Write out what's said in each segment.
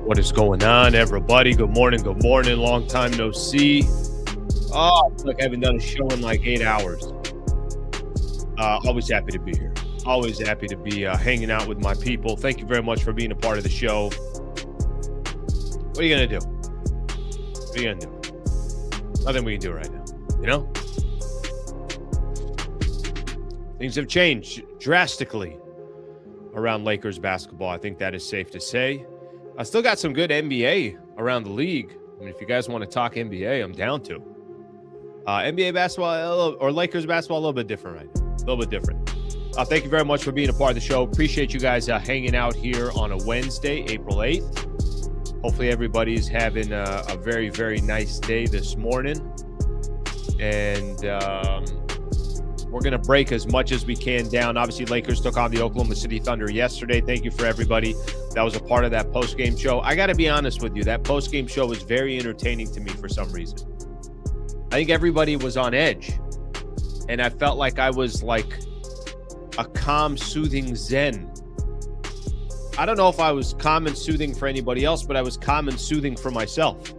What is going on, everybody? Good morning. Good morning. Long time no see. Oh, I feel like I haven't done a show in like 8 hours. Always happy to be here. Always happy to be hanging out with my people. Thank you very much for being a part of the show. What are you going to do? What are you going to do? Nothing we can do right now, you know? Things have changed drastically around Lakers basketball. I think that is safe to say. I still got some good NBA around the league. I mean, if you guys want to talk NBA, I'm down to. NBA basketball or Lakers basketball, a little bit different right now. A little bit different. Thank you very much for being a part of the show. Appreciate you guys hanging out here on a Wednesday, April 8th. Hopefully everybody's having a very, very nice day this morning. And we're going to break as much as we can down. Obviously, Lakers took on the Oklahoma City Thunder yesterday. Thank you for everybody that was a part of that postgame show. I got to be honest with you. That postgame show was very entertaining to me for some reason. I think everybody was on edge. And I felt like I was like a calm, soothing zen. I don't know if I was calm and soothing for anybody else, but I was calm and soothing for myself.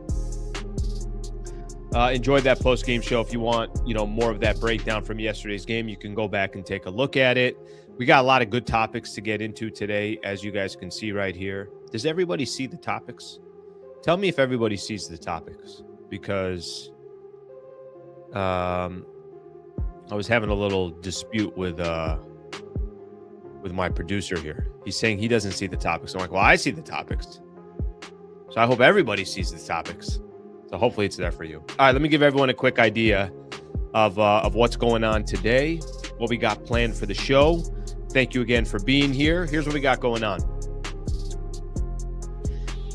Enjoyed that post-game show. If you want, more of that breakdown from yesterday's game, you can go back and take a look at it. We got a lot of good topics to get into today, as you guys can see right here. Does everybody see the topics? Tell me if everybody sees the topics, because I was having a little dispute with my producer here. He's saying he doesn't see the topics. I'm like, well, I see the topics. So I hope everybody sees the topics. So hopefully it's there for you. All right, let me give everyone a quick idea of what's going on today, what we got planned for the show. Thank you again for being here. Here's what we got going on.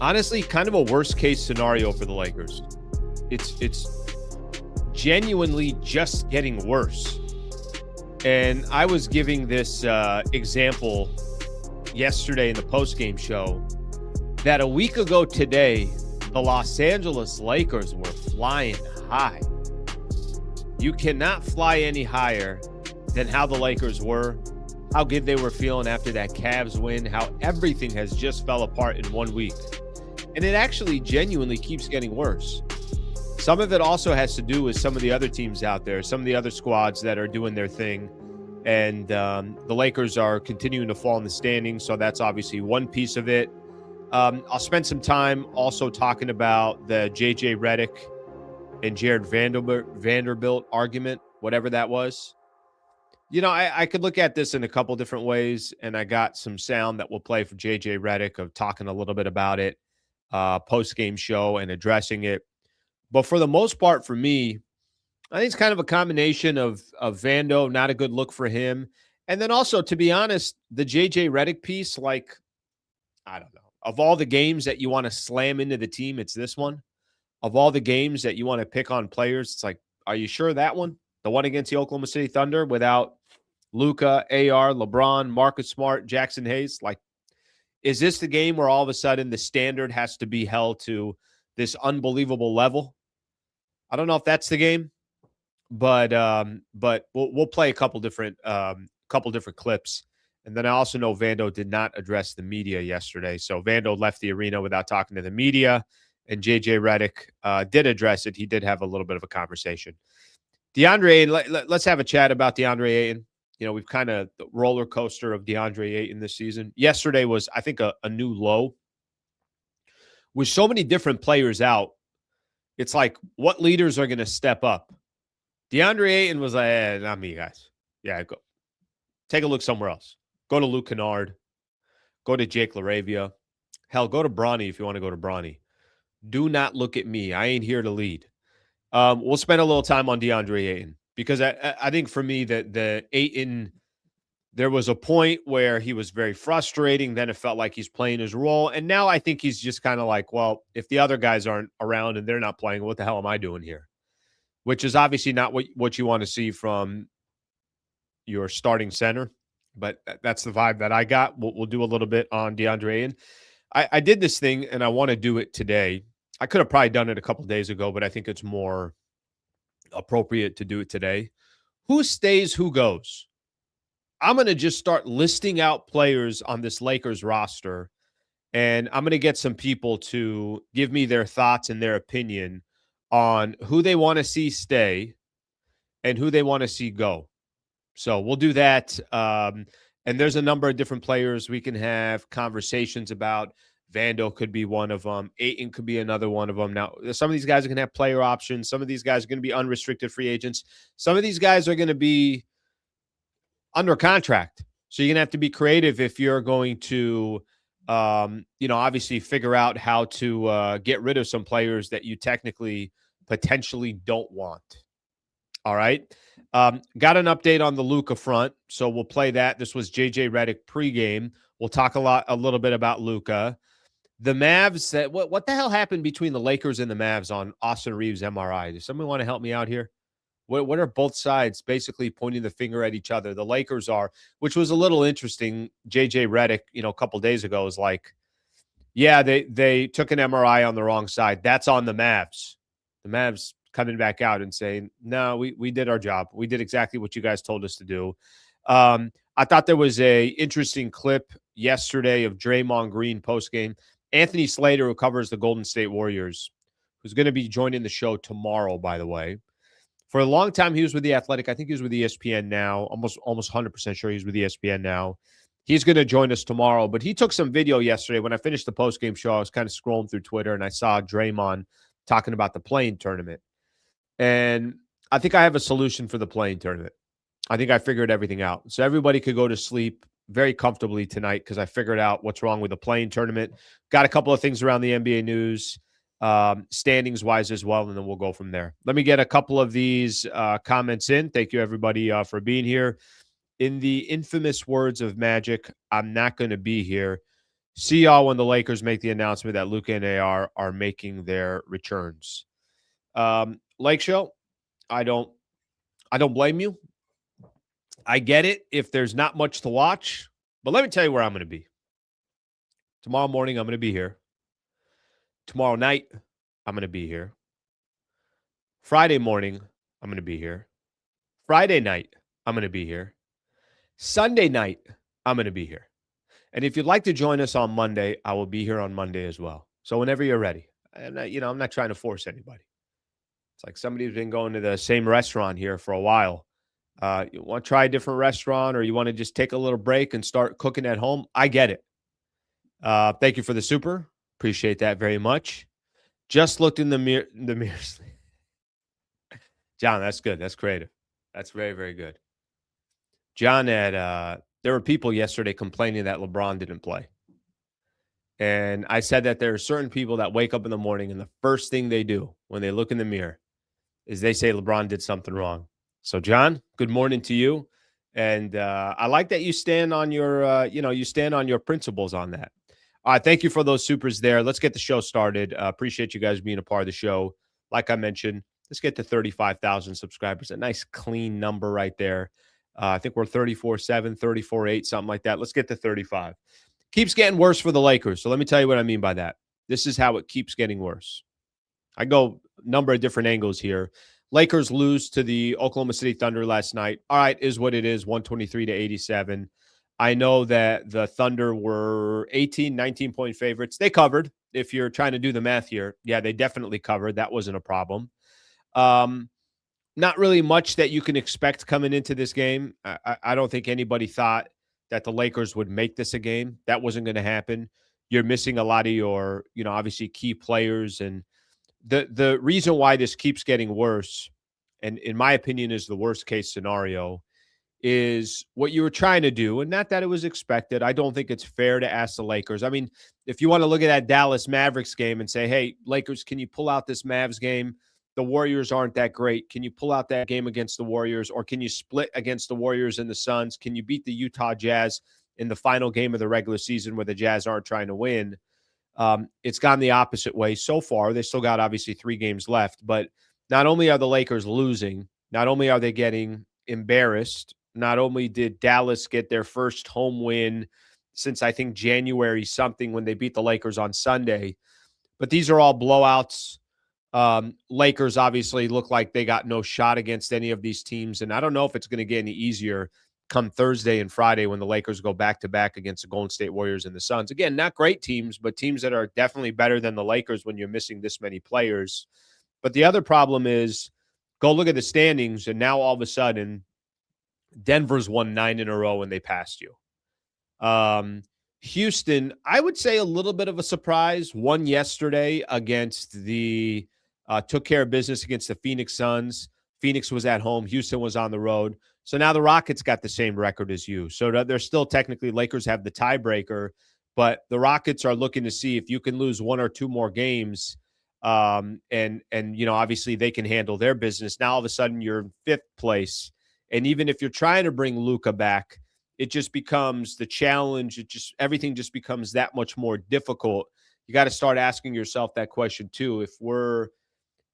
Honestly, kind of a worst case scenario for the Lakers. It's genuinely just getting worse. And I was giving this example yesterday in the postgame show that a week ago today, the Los Angeles Lakers were flying high. You cannot fly any higher than how the Lakers were, how good they were feeling after that Cavs win, how everything has just fell apart in 1 week. And it actually genuinely keeps getting worse. Some of it also has to do with some of the other teams out there, some of the other squads that are doing their thing. And the Lakers are continuing to fall in the standings, so that's obviously one piece of it. I'll spend some time also talking about the JJ Redick and Jared Vanderbilt argument, whatever that was. I could look at this in a couple different ways, and I got some sound that we'll play for JJ Redick of talking a little bit about it, post-game show and addressing it. But for the most part, for me, I think it's kind of a combination of Vando, not a good look for him. And then also, to be honest, the JJ Redick piece, like, I don't know. Of all the games that you want to slam into the team, it's this one. Of all the games that you want to pick on players, it's like, are you sure that one? The one against the Oklahoma City Thunder without Luka, AR, LeBron, Marcus Smart, Jackson Hayes? Like, is this the game where all of a sudden the standard has to be held to this unbelievable level? I don't know if that's the game, but we'll play a couple different clips. And then I also know Vando did not address the media yesterday. So Vando left the arena without talking to the media, and JJ Redick did address it. He did have a little bit of a conversation. Deandre Ayton, let's have a chat about Deandre Ayton. We've kind of the roller coaster of Deandre Ayton this season. Yesterday was, I think, a new low. With so many different players out, it's like, what leaders are going to step up? Deandre Ayton was like, not me, guys. Yeah, go. Take a look somewhere else. Go to Luke Kennard. Go to Jake LaRavia. Hell, go to Bronny if you want to go to Bronny. Do not look at me. I ain't here to lead. We'll spend a little time on Deandre Ayton, because I think for me that the Ayton, there was a point where he was very frustrating. Then it felt like he's playing his role. And now I think he's just kind of like, well, if the other guys aren't around and they're not playing, what the hell am I doing here? Which is obviously not what you want to see from your starting center. But that's the vibe that I got. We'll do a little bit on Deandre Ayton. I did this thing, and I want to do it today. I could have probably done it a couple days ago, but I think it's more appropriate to do it today. Who stays, who goes? I'm going to just start listing out players on this Lakers roster And I'm going to get some people to give me their thoughts and their opinion on who they want to see stay and who they want to see go. So we'll do that. And there's a number of different players we can have conversations about. Vando could be one of them. Ayton could be another one of them. Now, some of these guys are going to have player options. Some of these guys are going to be unrestricted free agents. Some of these guys are going to be under contract. So you're going to have to be creative if you're going to, obviously figure out how to get rid of some players that you technically potentially don't want. All right. Got an update on the Luka front, so we'll play that. This was JJ Redick pregame. We'll talk a little bit about Luka. The Mavs, what the hell happened between the Lakers and the Mavs on Austin Reeves' MRI? Does someone want to help me out here? What are both sides basically pointing the finger at each other? The Lakers are, which was a little interesting. JJ Redick, a couple days ago was like, yeah, they took an MRI on the wrong side. That's on the Mavs. The Mavs coming back out and saying, no, we did our job. We did exactly what you guys told us to do. I thought there was a interesting clip yesterday of Draymond Green postgame. Anthony Slater, who covers the Golden State Warriors, who's going to be joining the show tomorrow, by the way. For a long time, he was with The Athletic. I think he was with ESPN now. Almost 100% sure he's with ESPN now. He's going to join us tomorrow. But he took some video yesterday. When I finished the postgame show, I was kind of scrolling through Twitter, and I saw Draymond talking about the play-in tournament. And I think I have a solution for the play-in tournament. I think I figured everything out. So everybody could go to sleep very comfortably tonight because I figured out what's wrong with the play-in tournament. Got a couple of things around the NBA news. Standings-wise as well, and then we'll go from there. Let me get a couple of these comments in. Thank you, everybody, for being here. In the infamous words of Magic, I'm not going to be here. See y'all when the Lakers make the announcement that Luka and AR are making their returns. Lake Show, I don't blame you. I get it if there's not much to watch, but let me tell you where I'm going to be. Tomorrow morning, I'm going to be here. Tomorrow night, I'm going to be here. Friday morning, I'm going to be here. Friday night, I'm going to be here. Sunday night, I'm going to be here. And if you'd like to join us on Monday, I will be here on Monday as well. So whenever you're ready. And, I'm not trying to force anybody. It's like somebody's been going to the same restaurant here for a while. You want to try a different restaurant or you want to just take a little break and start cooking at home? I get it. Thank you for the super. Appreciate that very much. Just looked in the mirror. John, that's good. That's creative. That's very, very good. John had there were people yesterday complaining that LeBron didn't play. And I said that there are certain people that wake up in the morning and the first thing they do when they look in the mirror is they say LeBron did something wrong. So, John, good morning to you. And I like that you stand on your, you stand on your principles on that. All right, thank you for those supers there. Let's get the show started. Appreciate you guys being a part of the show. Like I mentioned, let's get to 35,000 subscribers. A nice, clean number right there. I think we're 34.7, 34.8, something like that. Let's get to 35. Keeps getting worse for the Lakers. So let me tell you what I mean by that. This is how it keeps getting worse. I go a number of different angles here. Lakers lose to the Oklahoma City Thunder last night. All right, is what it is, 123-87. I know that the Thunder were 18, 19-point favorites. They covered. If you're trying to do the math here, yeah, they definitely covered. That wasn't a problem. Not really much that you can expect coming into this game. I don't think anybody thought that the Lakers would make this a game. That wasn't going to happen. You're missing a lot of your, obviously key players. And the reason why this keeps getting worse, and in my opinion is the worst case scenario, is what you were trying to do. And not that it was expected. I don't think it's fair to ask the Lakers. I mean, if you want to look at that Dallas Mavericks game and say, hey, Lakers, can you pull out this Mavs game? The Warriors aren't that great. Can you pull out that game against the Warriors, or can you split against the Warriors and the Suns? Can you beat the Utah Jazz in the final game of the regular season where the Jazz aren't trying to win? It's gone the opposite way so far. They still got obviously 3 games left, but not only are the Lakers losing, not only are they getting embarrassed, not only did Dallas get their first home win since I think January something when they beat the Lakers on Sunday, but these are all blowouts. Lakers obviously look like they got no shot against any of these teams, and I don't know if it's going to get any easier come Thursday and Friday when the Lakers go back-to-back against the Golden State Warriors and the Suns. Again, not great teams, but teams that are definitely better than the Lakers when you're missing this many players. But the other problem is, go look at the standings, and now all of a sudden, Denver's won 9 in a row and they passed you. Houston, I would say a little bit of a surprise, won yesterday against took care of business against the Phoenix Suns. Phoenix was at home. Houston was on the road. So now the Rockets got the same record as you. So they're still technically, Lakers have the tiebreaker, but the Rockets are looking to see if you can lose one or two more games. And obviously they can handle their business. Now all of a sudden you're in 5th place. And even if you're trying to bring Luka back, it just becomes the challenge. Everything just becomes that much more difficult. You got to start asking yourself that question too. If we're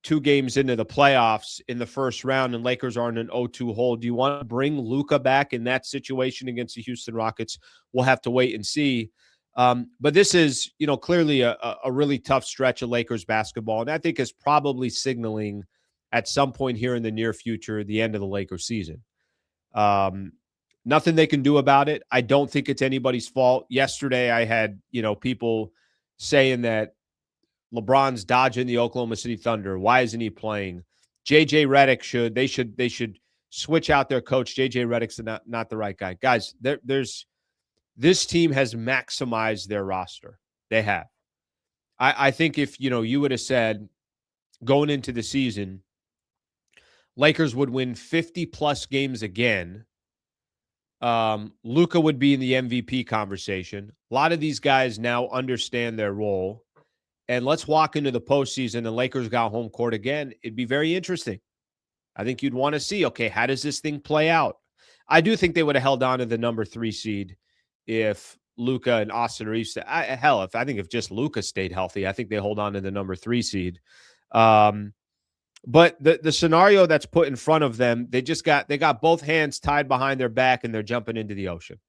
2 games into the playoffs in the first round and Lakers are in an 0-2 hole, do you want to bring Luka back in that situation against the Houston Rockets? We'll have to wait and see. But this is, clearly a really tough stretch of Lakers basketball. And I think is probably signaling at some point here in the near future, the end of the Lakers season. Nothing they can do about it. I don't think it's anybody's fault. Yesterday, I had, people saying that LeBron's dodging the Oklahoma City Thunder. Why isn't he playing? JJ Redick should switch out their coach. JJ Redick's not the right guy. Guys, this team has maximized their roster. They have. I think if, you would have said going into the season, Lakers would win 50-plus games again, Luka would be in the MVP conversation. A lot of these guys now understand their role. And let's walk into the postseason and Lakers got home court again. It'd be very interesting. I think you'd want to see, okay, how does this thing play out? I do think they would have held on to the number 3 seed if Luka and Austin Reeves. If just Luka stayed healthy, I think they hold on to the number 3 seed. But the scenario that's put in front of them, they got both hands tied behind their back and they're jumping into the ocean.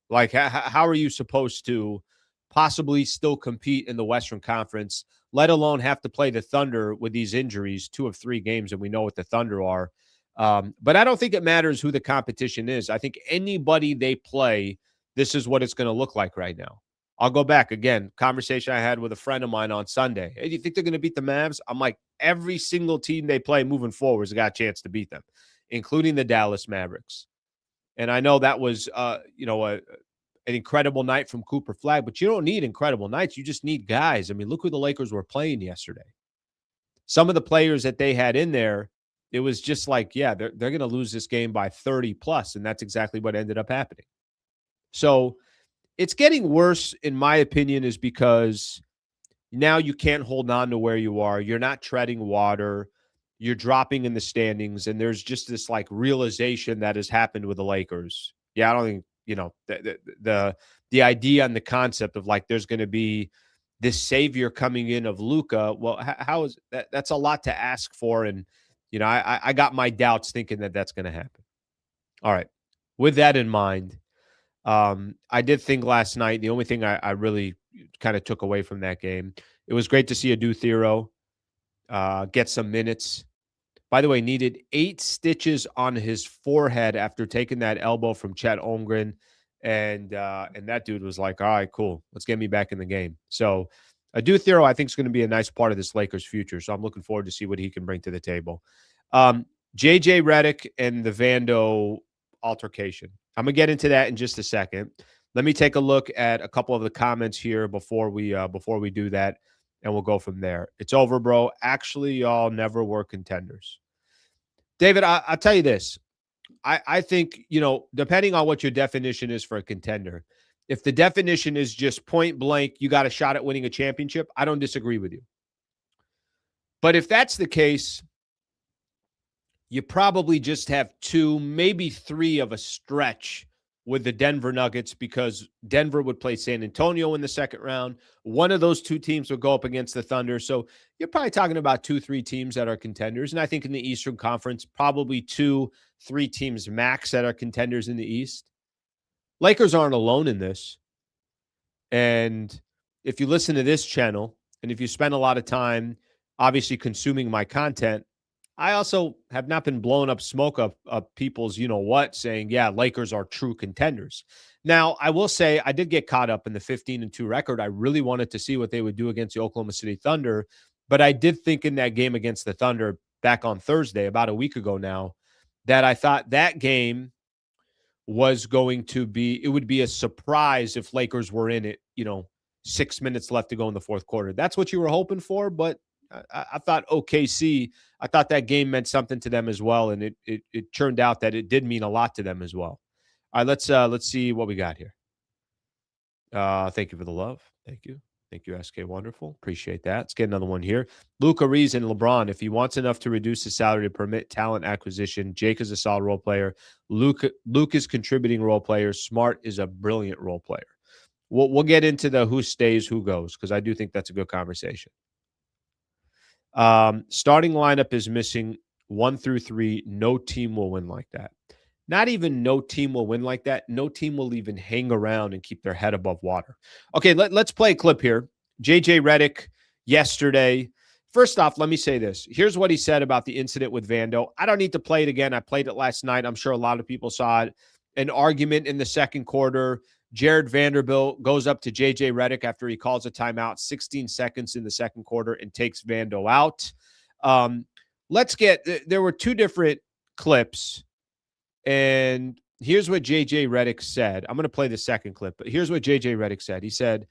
Like, how are you supposed to possibly still compete in the Western Conference, let alone have to play the Thunder with these injuries, 2 of 3 games, and we know what the Thunder are. But I don't think it matters who the competition is. I think anybody they play, this is what it's going to look like right now. I'll go back again. Conversation I had with a friend of mine on Sunday. Hey, do you think they're going to beat the Mavs? I'm like, every single team they play moving forward has got a chance to beat them, including the Dallas Mavericks. And I know that was, an incredible night from Cooper Flagg, but you don't need incredible nights. You just need guys. I mean, look who the Lakers were playing yesterday. Some of the players that they had in there, it was just like, yeah, they're going to lose this game by 30 plus. And that's exactly what ended up happening. So it's getting worse, in my opinion, is because now you can't hold on to where you are. You're not treading water. You're dropping in the standings. And there's just this like realization that has happened with the Lakers. Yeah, I don't think, the idea and the concept of like there's going to be this savior coming in of Luka. Well, how is that? That's a lot to ask for. And, I got my doubts thinking that that's going to happen. All right. With that in mind, I did think last night, the only thing I really kind of took away from that game, it was great to see Adu Thero get some minutes. By the way, needed 8 stitches on his forehead after taking that elbow from Chet Holmgren. And that dude was like, all right, cool. Let's get me back in the game. So Adu Thero, I think, is going to be a nice part of this Lakers future. So I'm looking forward to see what he can bring to the table. JJ Redick and the Vando altercation. I'm going to get into that in just a second. Let me take a look at a couple of the comments here before we do that, and we'll go from there. It's over, bro. Actually, y'all never were contenders. David, I'll tell you this. I think, depending on what your definition is for a contender, if the definition is just point blank, you got a shot at winning a championship, I don't disagree with you. But if that's the case, you probably just have 2, maybe 3 of a stretch with the Denver Nuggets, because Denver would play San Antonio in the second round. One of those 2 teams would go up against the Thunder. So you're probably talking about 2-3 teams that are contenders. And I think in the Eastern Conference, probably 2-3 teams max that are contenders in the East. Lakers aren't alone in this. And if you listen to this channel, and if you spend a lot of time obviously consuming my content, I also have not been blowing up smoke up people's, saying, yeah, Lakers are true contenders. Now, I will say I did get caught up in the 15-2 record. I really wanted to see what they would do against the Oklahoma City Thunder, but I did think in that game against the Thunder back on Thursday, about a week ago now, that I thought that game was it would be a surprise if Lakers were in it, 6 minutes left to go in the fourth quarter. That's what you were hoping for, but I thought OKC, I thought that game meant something to them as well, and it turned out that it did mean a lot to them as well. All right, let's see what we got here. Thank you for the love. Thank you. Thank you, SK Wonderful. Appreciate that. Let's get another one here. Luka Reeves and LeBron, if he wants enough to reduce his salary to permit talent acquisition, Jake is a solid role player. Luke is contributing role player. Smart is a brilliant role player. We'll get into the who stays, who goes, because I do think that's a good conversation. Starting lineup is missing 1 through 3. No team will win like that. Not even no team will win like that. No team will even hang around and keep their head above water. Okay, let's play a clip here. JJ Redick yesterday. First off, let me say this. Here's what he said about the incident with Vando. I don't need to play it again. I played it last night. I'm sure a lot of people saw it. An argument in the second quarter. Jared Vanderbilt goes up to JJ Redick after he calls a timeout, 16 seconds in the second quarter, and takes Vando out. There were two different clips. And here's what JJ Redick said. I'm going to play the second clip, but here's what JJ Redick said. He said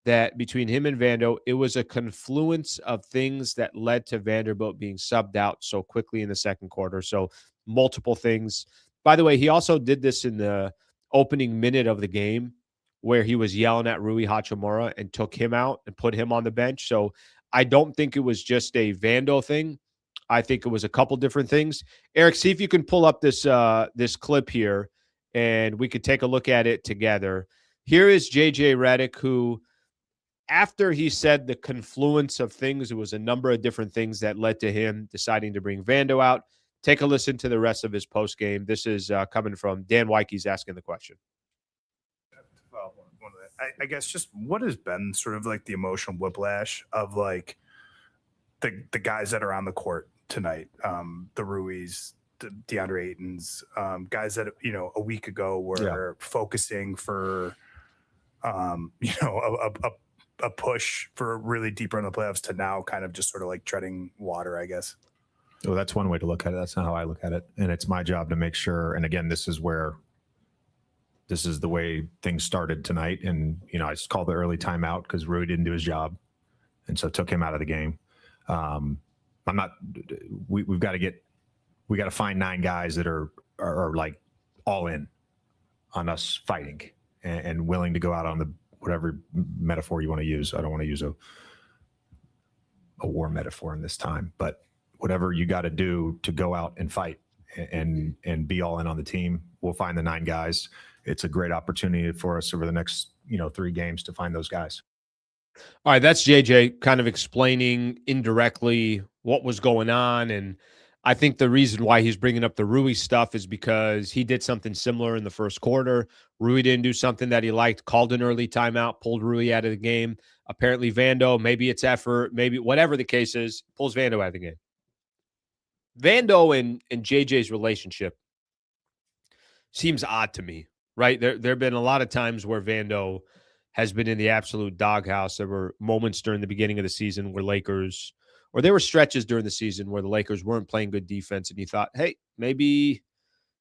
that between him and Vando, it was a confluence of things that led to Vanderbilt being subbed out so quickly in the second quarter. So multiple things. By the way, he also did this in the opening minute of the game where he was yelling at Rui Hachimura and took him out and put him on the bench. So I don't think it was just a Vando thing. I think it was a couple different things. Eric, see if you can pull up this clip here, and we could take a look at it together. Here is JJ Redick, who, after he said the confluence of things, it was a number of different things that led to him deciding to bring Vando out. Take a listen to the rest of his post game. This is coming from Dan Weike's asking the question. Well, I guess just what has been sort of like the emotional whiplash of like the guys that are on the court tonight, the Ruiz, the Deandre Aytons, guys that, a week ago were focusing for, a push for really deeper in the playoffs to now kind of just sort of like treading water, I guess. Well, that's one way to look at it. That's not how I look at it. And it's my job to make sure. And again, this is the way things started tonight. And, I just called the early timeout because Rui didn't do his job. And so took him out of the game. We've got to find 9 guys that are like all in on us fighting and willing to go out on the, whatever metaphor you want to use. I don't want to use a war metaphor in this time, but whatever you got to do to go out and fight and be all in on the team. We'll find the 9 guys. It's a great opportunity for us over the next, 3 games to find those guys. All right, that's JJ kind of explaining indirectly what was going on. And I think the reason why he's bringing up the Rui stuff is because he did something similar in the first quarter. Rui didn't do something that he liked, called an early timeout, pulled Rui out of the game. Apparently Vando, maybe it's effort, maybe whatever the case is, pulls Vando out of the game. Vando and JJ's relationship seems odd to me, right? There have been a lot of times where Vando has been in the absolute doghouse. There were moments during the beginning of the season where there were stretches during the season where the Lakers weren't playing good defense, and you thought, hey, maybe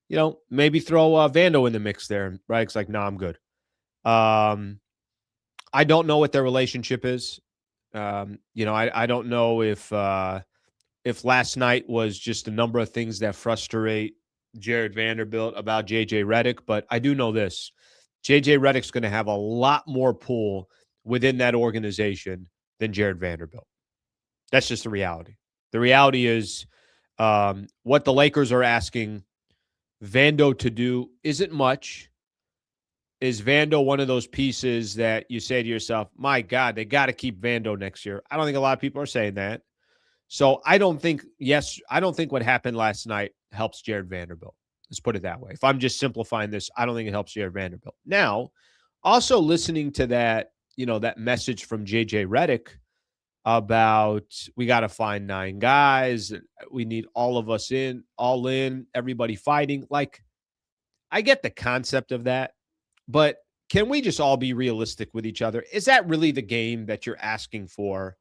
throw Vando in the mix there, right? It's like, no, I'm good. I don't know what their relationship is. I don't know if last night was just a number of things that frustrate Jared Vanderbilt about JJ Redick, but I do know this. JJ Redick's going to have a lot more pull within that organization than Jared Vanderbilt. That's just the reality. The reality is what the Lakers are asking Vando to do isn't much. Is Vando one of those pieces that you say to yourself, my God, they got to keep Vando next year? I don't think a lot of people are saying that. So I don't think what happened last night helps Jared Vanderbilt. Let's put it that way. If I'm just simplifying this, I don't think it helps Jared Vanderbilt. Now, also listening to that, that message from JJ Redick, about we got to find 9 guys. We need all of us all in, everybody fighting. Like, I get the concept of that, but can we just all be realistic with each other? Is that really the game that you're asking for?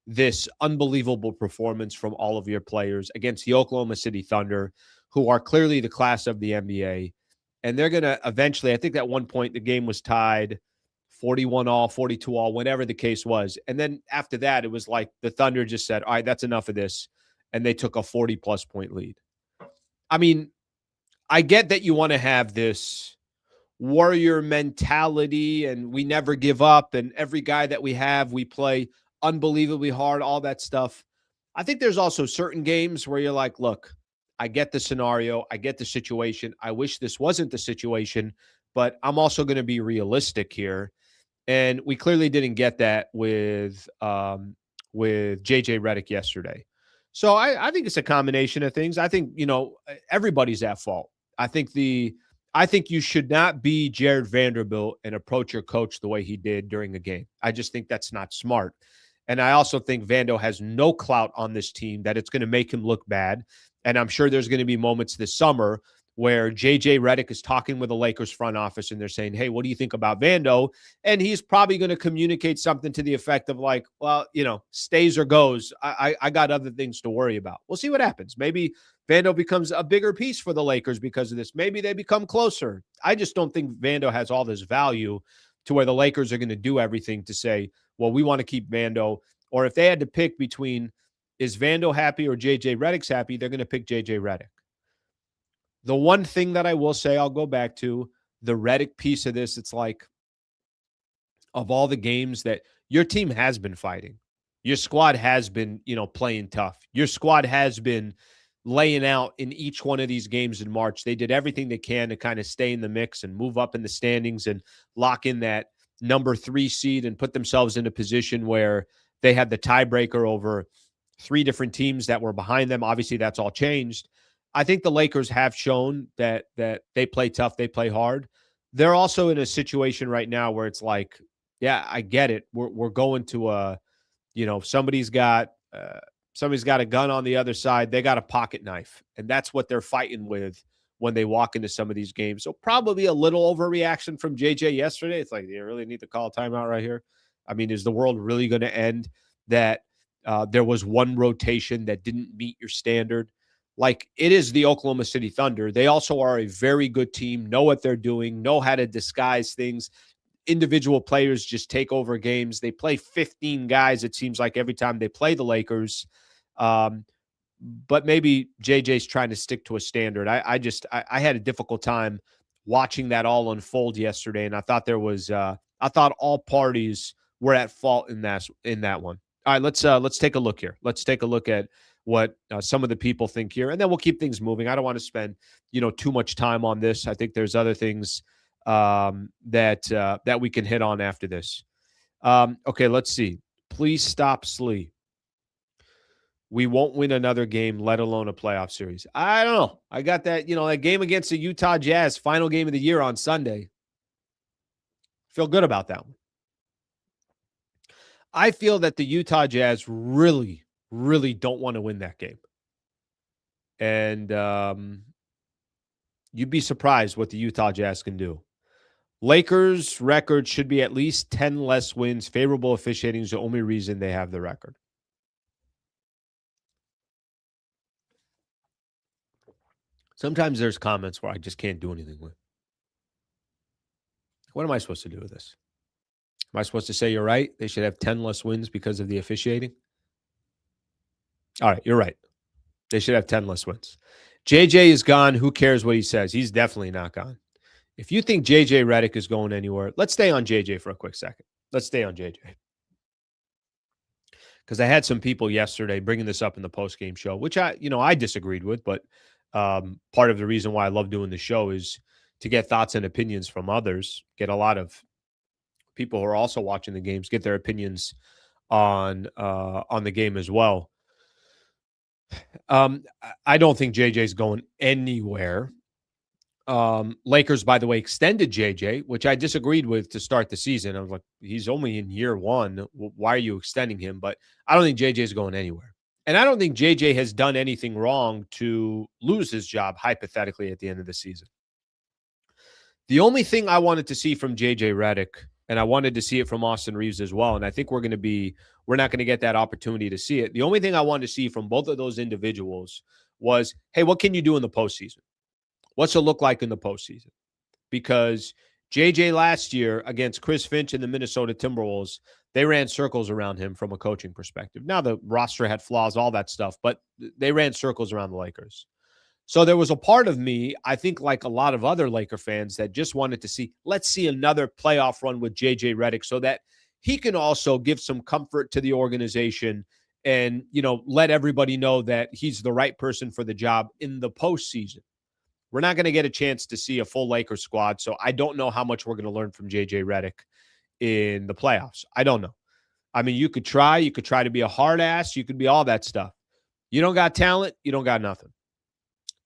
This unbelievable performance from all of your players against the Oklahoma City Thunder, who are clearly the class of the NBA. And they're going to eventually, I think at one point the game was tied 41 all, 42 all, whatever the case was. And then after that, it was like the Thunder just said, all right, that's enough of this. And they took a 40-plus point lead. I mean, I get that you want to have this warrior mentality and we never give up. And every guy that we have, we play unbelievably hard, all that stuff. I think there's also certain games where you're like, look, I get the scenario. I get the situation. I wish this wasn't the situation, but I'm also going to be realistic here. And we clearly didn't get that with JJ Redick yesterday. So I think it's a combination of things. I think, everybody's at fault. I think you should not be Jared Vanderbilt and approach your coach the way he did during the game. I just think that's not smart. And I also think Vando has no clout on this team that it's going to make him look bad. And I'm sure there's going to be moments this summer where JJ Redick is talking with the Lakers front office and they're saying, hey, what do you think about Vando? And he's probably going to communicate something to the effect of like, well, stays or goes. I got other things to worry about. We'll see what happens. Maybe Vando becomes a bigger piece for the Lakers because of this. Maybe they become closer. I just don't think Vando has all this value to where the Lakers are going to do everything to say, well, we want to keep Vando. Or if they had to pick between is Vando happy or JJ Redick's happy, they're going to pick JJ Redick. The one thing that I will say, I'll go back to the Redick piece of this. It's like, of all the games that your team has been fighting, your squad has been, playing tough. Your squad has been laying out in each one of these games in March. They did everything they can to kind of stay in the mix and move up in the standings and lock in that number 3 seed and put themselves in a position where they had the tiebreaker over 3 different teams that were behind them. Obviously, that's all changed. I think the Lakers have shown that they play tough, they play hard. They're also in a situation right now where it's like, yeah, I get it. We're going to somebody's got a gun on the other side. They got a pocket knife, and that's what they're fighting with when they walk into some of these games. So probably a little overreaction from JJ yesterday. It's like, do you really need to call a timeout right here? I mean, is the world really going to end that there was one rotation that didn't meet your standard? Like, it is the Oklahoma City Thunder. They also are a very good team, know what they're doing, know how to disguise things. Individual players just take over games. They play 15 guys, it seems like, every time they play the Lakers. But maybe JJ's trying to stick to a standard. I had a difficult time watching that all unfold yesterday, and I thought I thought all parties were at fault in that one. All right, let's take a look here. Let's take a look at what some of the people think here, and then we'll keep things moving. I don't want to spend too much time on this. I think there's other things that we can hit on after this. Okay, let's see. Please stop Slee. We won't win another game, let alone a playoff series. I don't know. I got that, that game against the Utah Jazz, final game of the year on Sunday. Feel good about that one. I feel that the Utah Jazz really, really don't want to win that game. And you'd be surprised what the Utah Jazz can do. Lakers' record should be at least 10 less wins. Favorable officiating is the only reason they have the record. Sometimes there's comments where I just can't do anything with. What am I supposed to do with this? Am I supposed to say you're right? They should have 10 less wins because of the officiating? All right, you're right. They should have 10 less wins. JJ is gone. Who cares what he says? He's definitely not gone. If you think JJ Redick is going anywhere, let's stay on JJ for a quick second. Let's stay on JJ. Because I had some people yesterday bringing this up in the post-game show, which I disagreed with, but part of the reason why I love doing the show is to get thoughts and opinions from others, get a lot of people who are also watching the games, get their opinions on the game as well. I don't think JJ's going anywhere. Lakers, by the way, extended JJ, which I disagreed with to start the season. I was like, he's only in year one. Why are you extending him? But I don't think JJ is going anywhere. And I don't think JJ has done anything wrong to lose his job, hypothetically, at the end of the season. The only thing I wanted to see from JJ Redick, and I wanted to see it from Austin Reeves as well, and I think we're not going to get that opportunity to see it. The only thing I wanted to see from both of those individuals was, hey, what can you do in the postseason? What's it look like in the postseason? Because JJ last year against Chris Finch and the Minnesota Timberwolves, they ran circles around him from a coaching perspective. Now the roster had flaws, all that stuff, but they ran circles around the Lakers. So there was a part of me, I think like a lot of other Laker fans, that just wanted to see, let's see another playoff run with JJ Redick so that he can also give some comfort to the organization and, let everybody know that he's the right person for the job in the postseason. We're not going to get a chance to see a full Lakers squad, so I don't know how much we're going to learn from JJ Redick in the playoffs. I don't know. I mean, you could try to be a hard ass, you could be all that stuff. You don't got talent, you don't got nothing.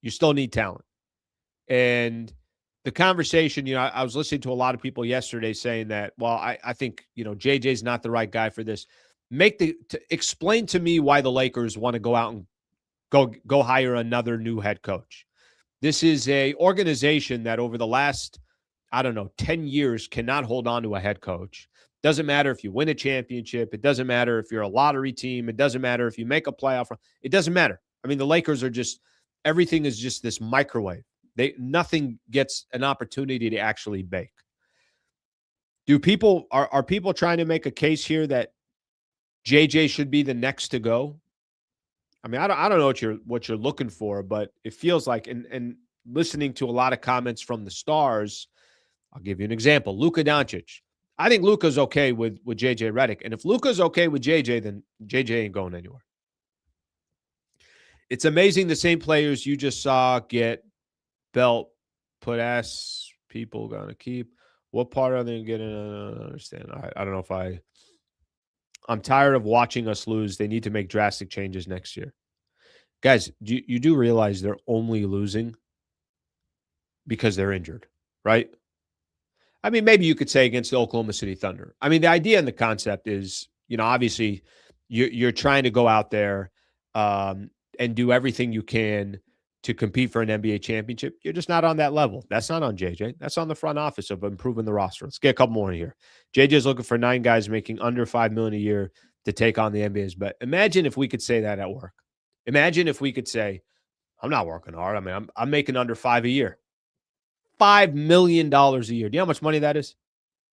You still need talent. And the conversation, I was listening to a lot of people yesterday saying that, well, I think, JJ's not the right guy for this. Explain to me why the Lakers want to go out and go hire another new head coach. This is a organization that over the last, 10 years cannot hold on to a head coach. Doesn't matter if you win a championship. It doesn't matter if you're a lottery team. It doesn't matter if you make a playoff run. It doesn't matter. I mean, the Lakers are everything is just this microwave. Nothing gets an opportunity to actually bake. Are people trying to make a case here that JJ should be the next to go? I mean, I don't know what you're looking for, but it feels like, and listening to a lot of comments from the stars, I'll give you an example. Luka Doncic. I think Luka's okay with JJ Redick. And if Luka's okay with JJ, then JJ ain't going anywhere. It's amazing the same players you just saw get belt, put ass people going to keep. What part are they getting? I don't understand. I don't know if I'm tired of watching us lose. They need to make drastic changes next year. Guys, you do realize they're only losing because they're injured, right? I mean, maybe you could say against the Oklahoma City Thunder. I mean, the idea and the concept is, obviously you're trying to go out there and do everything you can to compete for an NBA championship. You're just not on that level. That's not on JJ. That's on the front office of improving the roster. Let's get a couple more in here. JJ's looking for 9 guys making under $5 million a year to take on the NBA's. But imagine if we could say that at work. Imagine if we could say, I'm not working hard. I mean, I'm making under $5 a year. $5 million a year. Do you know how much money that is?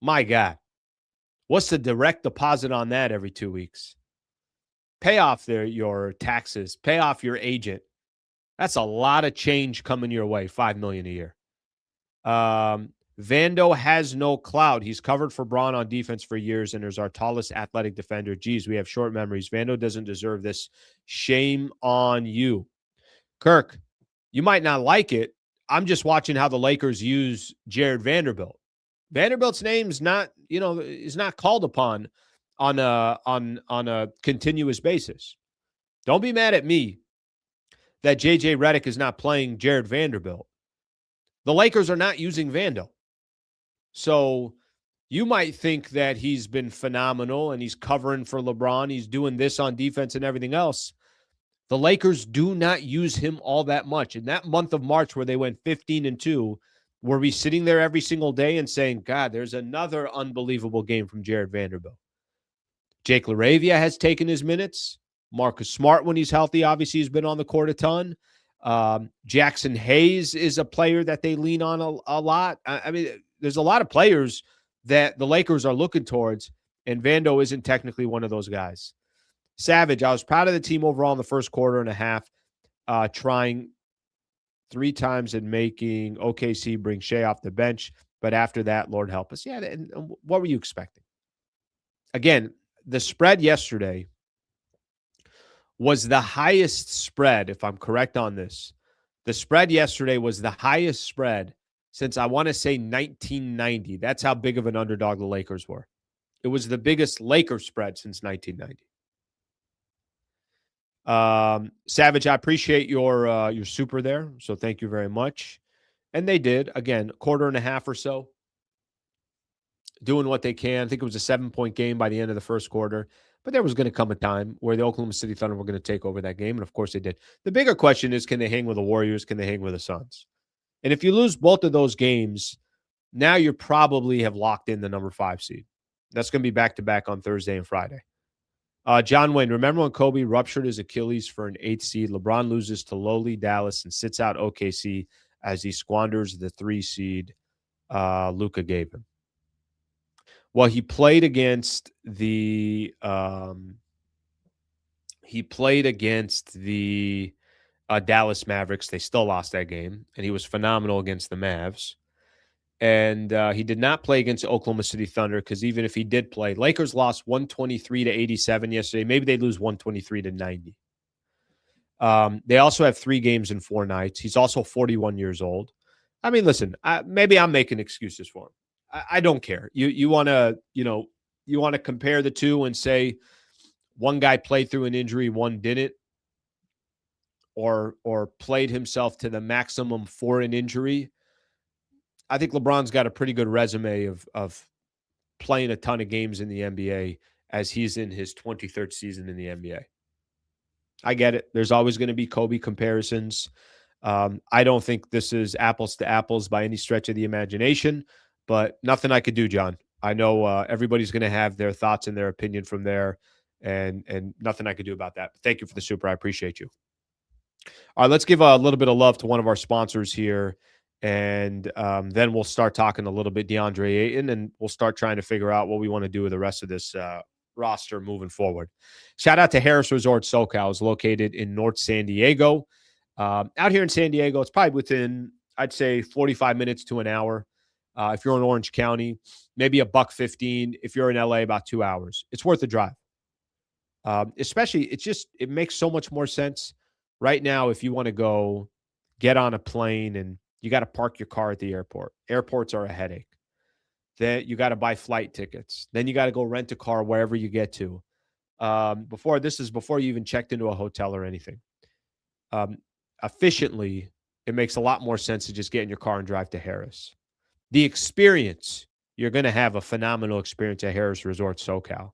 My God. What's the direct deposit on that every 2 weeks? Pay off your taxes. Pay off your agent. That's a lot of change coming your way. $5 million a year. Vando has no clout. He's covered for Braun on defense for years and is our tallest athletic defender. Geez, we have short memories. Vando doesn't deserve this. Shame on you. Kirk, you might not like it. I'm just watching how the Lakers use Jared Vanderbilt. Vanderbilt's name's not, is not called upon on a continuous basis. Don't be mad at me that JJ Redick is not playing Jared Vanderbilt. The Lakers are not using Vando. So you might think that he's been phenomenal and he's covering for LeBron. He's doing this on defense and everything else. The Lakers do not use him all that much. In that month of March where they went 15-2, were we sitting there every single day and saying, God, there's another unbelievable game from Jared Vanderbilt? Jake LaRavia has taken his minutes. Marcus Smart, when he's healthy, obviously has been on the court a ton. Jackson Hayes is a player that they lean on a lot. I mean, there's a lot of players that the Lakers are looking towards, and Vando isn't technically one of those guys. Savage, I was proud of the team overall in the first quarter and a half, trying 3 times and making OKC bring Shea off the bench. But after that, Lord help us. Yeah, and what were you expecting? Again, the spread yesterday was the highest spread, if I'm correct on this. The spread yesterday was the highest spread since, I want to say, 1990. That's how big of an underdog the Lakers were. It was the biggest Lakers spread since 1990. Savage, I appreciate your super there, so thank you very much. And they did, again, a quarter and a half or so, doing what they can. I think it was a 7-point game by the end of the first quarter. But there was going to come a time where the Oklahoma City Thunder were going to take over that game. And of course they did. The bigger question is, can they hang with the Warriors? Can they hang with the Suns? And if you lose both of those games, now you probably have locked in the number 5 seed. That's going to be back-to-back on Thursday and Friday. John Wayne, remember when Kobe ruptured his Achilles for an 8th seed? LeBron loses to lowly Dallas and sits out OKC as he squanders the 3 seed Luka gave him. Well, he played against the Dallas Mavericks. They still lost that game, and he was phenomenal against the Mavs. And he did not play against Oklahoma City Thunder because even if he did play, Lakers lost 123-87 yesterday. Maybe they lose 123-90. They also have 3 games in 4 nights. He's also 41 years old. I mean, listen, maybe I'm making excuses for him. I don't care. You want to compare the two and say one guy played through an injury, one didn't, or played himself to the maximum for an injury. I think LeBron's got a pretty good resume of playing a ton of games in the NBA as he's in his 23rd season in the NBA. I get it. There's always going to be Kobe comparisons. I don't think this is apples to apples by any stretch of the imagination, but nothing I could do, John. I know everybody's going to have their thoughts and their opinion from there, and nothing I could do about that. But thank you for the super. I appreciate you. All right, let's give a little bit of love to one of our sponsors here, and then we'll start talking a little bit Deandre Ayton, and we'll start trying to figure out what we want to do with the rest of this roster moving forward. Shout out to Harrah Resort SoCal. It's located in North San Diego. Out here in San Diego, it's probably within, I'd say, 45 minutes to an hour. If you're in Orange County, maybe $1.15. If you're in LA, about 2 hours. It's worth the drive. Especially, it makes so much more sense right now if you want to go get on a plane and you got to park your car at the airport. Airports are a headache. Then you got to buy flight tickets. Then you got to go rent a car wherever you get to. Before you even checked into a hotel or anything. Efficiently, it makes a lot more sense to just get in your car and drive to Harrah's. The experience, you're going to have a phenomenal experience at Harrah Resort SoCal.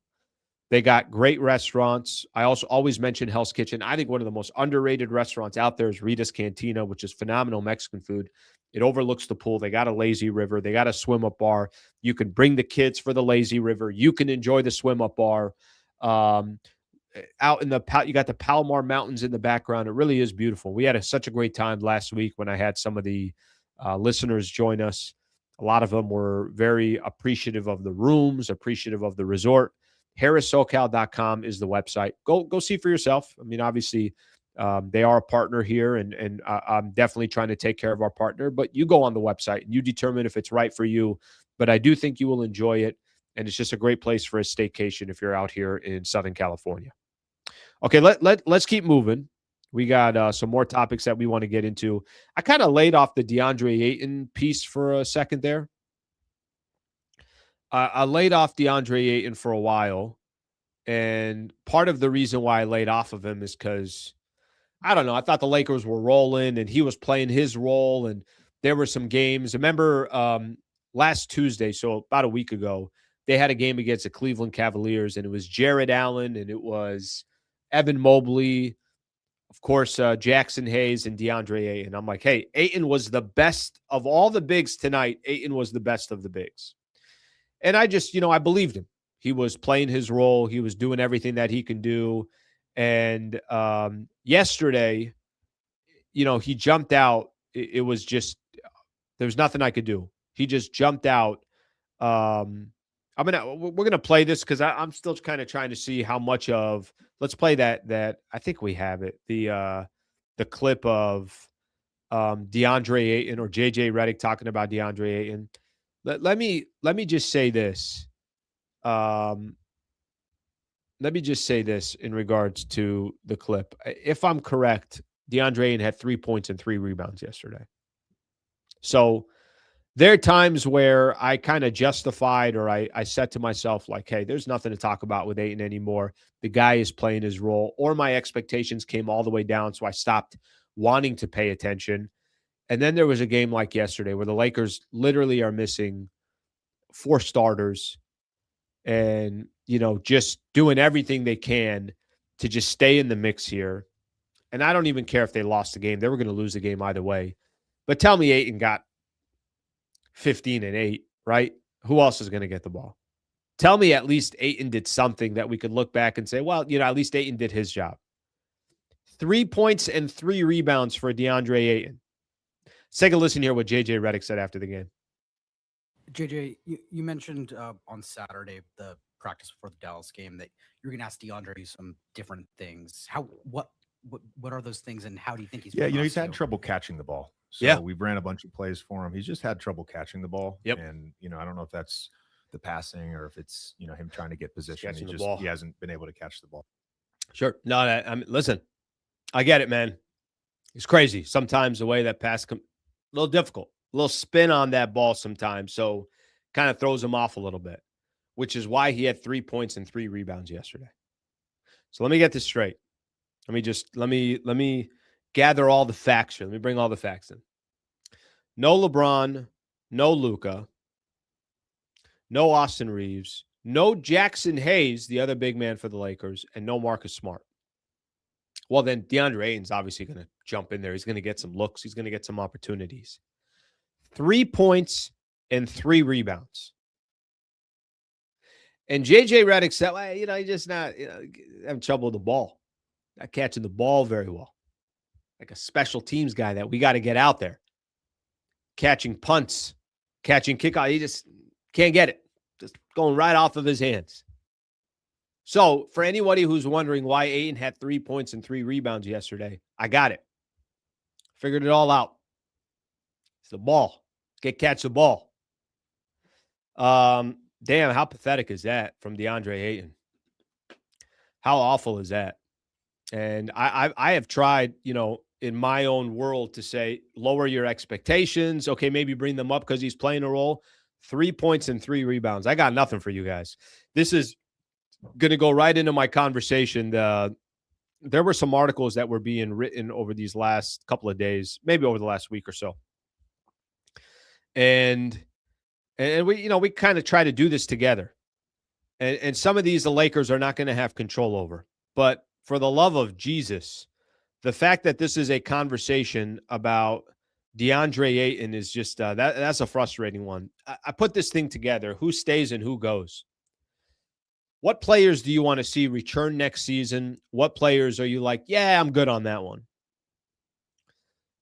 They got great restaurants. I also always mention Hell's Kitchen. I think one of the most underrated restaurants out there is Rita's Cantina, which is phenomenal Mexican food. It overlooks the pool. They got a lazy river. They got a swim-up bar. You can bring the kids for the lazy river. You can enjoy the swim-up bar. Out in you got the Palomar Mountains in the background. It really is beautiful. We had such a great time last week when I had some of the listeners join us. A lot of them were very appreciative of the rooms, appreciative of the resort. HarrahSoCal.com is the website. Go see for yourself. I mean, obviously, they are a partner here, and I'm definitely trying to take care of our partner. But you go on the website and you determine if it's right for you. But I do think you will enjoy it, and it's just a great place for a staycation if you're out here in Southern California. Okay, let's keep moving. We got some more topics that we want to get into. I kind of laid off the Deandre Ayton piece for a second there. I laid off Deandre Ayton for a while, and part of the reason why I laid off of him is because, I don't know, I thought the Lakers were rolling, and he was playing his role, and there were some games. Remember last Tuesday, so about a week ago, they had a game against the Cleveland Cavaliers, and it was Jared Allen, and it was Evan Mobley, of course, Jackson Hayes, and Deandre Ayton. I'm like, hey, Ayton was the best of all the bigs tonight. Ayton was the best of the bigs. And I just, I believed him. He was playing his role. He was doing everything that he can do. And yesterday, he jumped out. It was just, there's nothing I could do. He just jumped out. We're gonna play this because I'm still kind of trying to see how much of. Let's play that. I think we have it. The clip of DeAndre Ayton or JJ Redick talking about DeAndre Ayton. Let me just say this. Let me just say this in regards to the clip. If I'm correct, DeAndre Ayton had 3 points and 3 rebounds yesterday. So there are times where I kind of justified, or I said to myself, like, hey, there's nothing to talk about with Ayton anymore. The guy is playing his role, or my expectations came all the way down, so I stopped wanting to pay attention. And then there was a game like yesterday where the Lakers literally are missing 4 starters and, just doing everything they can to just stay in the mix here. And I don't even care if they lost the game. They were going to lose the game either way. But tell me Ayton got 15 and 8, right? Who else is going to get the ball? Tell me at least Ayton did something that we could look back and say, well, at least Ayton did his job. 3 points and 3 rebounds for Deandre Ayton. Let's take a listen here what JJ Redick said after the game. JJ, you mentioned on Saturday, the practice before the Dallas game, that you're going to ask DeAndre some different things. What are those things, and how do you think he's? Yeah, he's had trouble catching the ball. So we've ran a bunch of plays for him. He's just had trouble catching the ball. Yep. And I don't know if that's the passing or if it's him trying to get position. He hasn't been able to catch the ball. Sure. No, I mean, listen, I get it, man. It's crazy. Sometimes the way that pass a little difficult, a little spin on that ball sometimes. So kind of throws him off a little bit, which is why he had 3 points and 3 rebounds yesterday. So let me get this straight. Let me gather all the facts here. Let me bring all the facts in. No LeBron, no Luka, no Austin Reeves, no Jackson Hayes, the other big man for the Lakers, and no Marcus Smart. Well, then DeAndre Ayton's obviously going to jump in there. He's going to get some looks. He's going to get some opportunities. 3 points and 3 rebounds. And JJ Redick said, well, he's just not having trouble with the ball. Not catching the ball very well. Like a special teams guy that we got to get out there. Catching punts, catching kickoff. He just can't get it. Just going right off of his hands. So for anybody who's wondering why Ayton had 3 points and 3 rebounds yesterday, I got it. Figured it all out. It's the ball. Catch the ball. Damn, how pathetic is that from DeAndre Ayton? How awful is that? And I have tried, in my own world to say, lower your expectations. Okay, maybe bring them up because he's playing a role. 3 points and 3 rebounds. I got nothing for you guys. This is going to go right into my conversation. There were some articles that were being written over these last couple of days, maybe over the last week or so. And we kind of try to do this together. And some of these the Lakers are not going to have control over. But for the love of Jesus, the fact that this is a conversation about DeAndre Ayton is just that's a frustrating one. I put this thing together. Who stays and who goes? What players do you want to see return next season? What players are you like, yeah, I'm good on that one?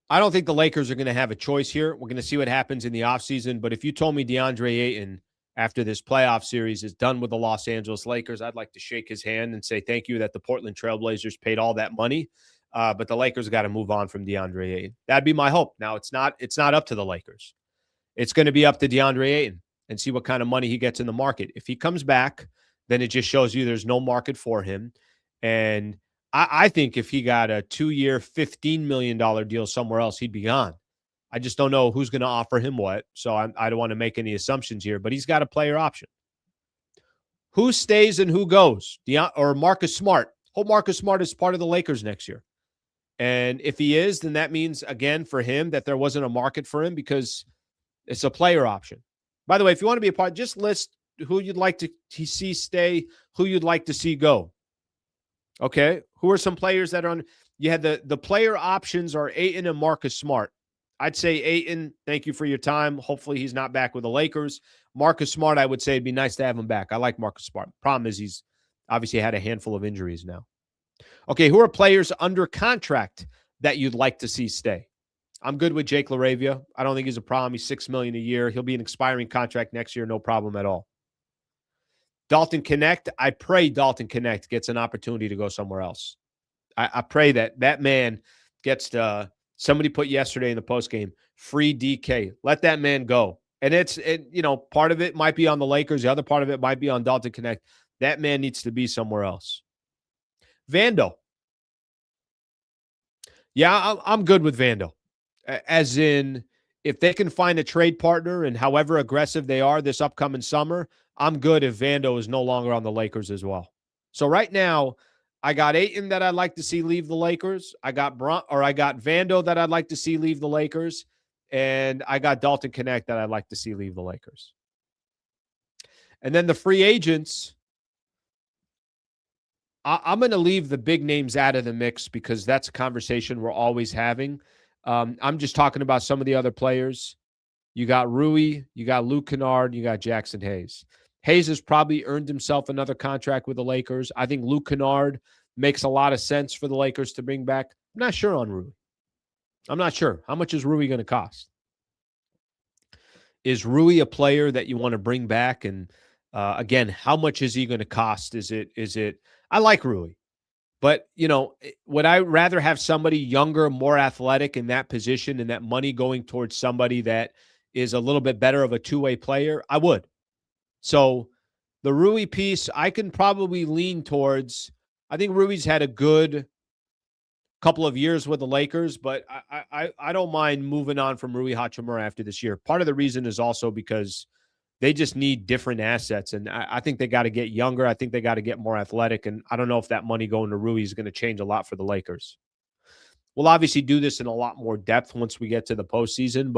I don't think the Lakers are going to have a choice here. We're going to see what happens in the offseason. But if you told me DeAndre Ayton after this playoff series is done with the Los Angeles Lakers, I'd like to shake his hand and say thank you that the Portland Trailblazers paid all that money. But the Lakers got to move on from DeAndre Ayton. That'd be my hope. Now, it's not up to the Lakers. It's going to be up to DeAndre Ayton and see what kind of money he gets in the market. If he comes back, then it just shows you there's no market for him. And I think if he got a 2-year, $15 million deal somewhere else, he'd be gone. I just don't know who's going to offer him what. So I don't want to make any assumptions here, but he's got a player option. Who stays and who goes? Or Marcus Smart. Hope Marcus Smart is part of the Lakers next year. And if he is, then that means, again, for him, that there wasn't a market for him because it's a player option. By the way, if you want to be a part, just list who you'd like to see stay, who you'd like to see go. Okay? Who are some players that are on? You had the player options are Ayton and Marcus Smart. I'd say Ayton, thank you for your time. Hopefully he's not back with the Lakers. Marcus Smart, I would say it'd be nice to have him back. I like Marcus Smart. Problem is he's obviously had a handful of injuries now. Okay, who are players under contract that you'd like to see stay? I'm good with Jake LaRavia. I don't think he's a problem. He's $6 million a year. He'll be an expiring contract next year. No problem at all. Dalton Connect, I pray Dalton Connect gets an opportunity to go somewhere else. I pray that man gets to, somebody put yesterday in the postgame, free DK. Let that man go. And part of it might be on the Lakers. The other part of it might be on Dalton Connect. That man needs to be somewhere else. Vando. Yeah, I'm good with Vando. As in, if they can find a trade partner and however aggressive they are this upcoming summer, I'm good if Vando is no longer on the Lakers as well. So right now, I got Ayton that I'd like to see leave the Lakers. I got Vando that I'd like to see leave the Lakers. and I got Dalton Connect that I'd like to see leave the Lakers. And then the free agents, I'm going to leave the big names out of the mix because that's a conversation we're always having. I'm just talking about some of the other players. You got Rui, you got Luke Kennard, you got Jackson Hayes. Hayes has probably earned himself another contract with the Lakers. I think Luke Kennard makes a lot of sense for the Lakers to bring back. I'm not sure on Rui. I'm not sure. How much is Rui going to cost? Is Rui a player that you want to bring back? And again, how much is he going to cost? Is it? I like Rui, but would I rather have somebody younger, more athletic in that position and that money going towards somebody that is a little bit better of a two-way player? I would. So the Rui piece, I can probably lean towards. I think Rui's had a good couple of years with the Lakers, but I don't mind moving on from Rui Hachimura after this year. Part of the reason is also because they just need different assets, and I think they got to get younger. I think they got to get more athletic, and I don't know if that money going to Rui is going to change a lot for the Lakers. We'll obviously do this in a lot more depth once we get to the postseason,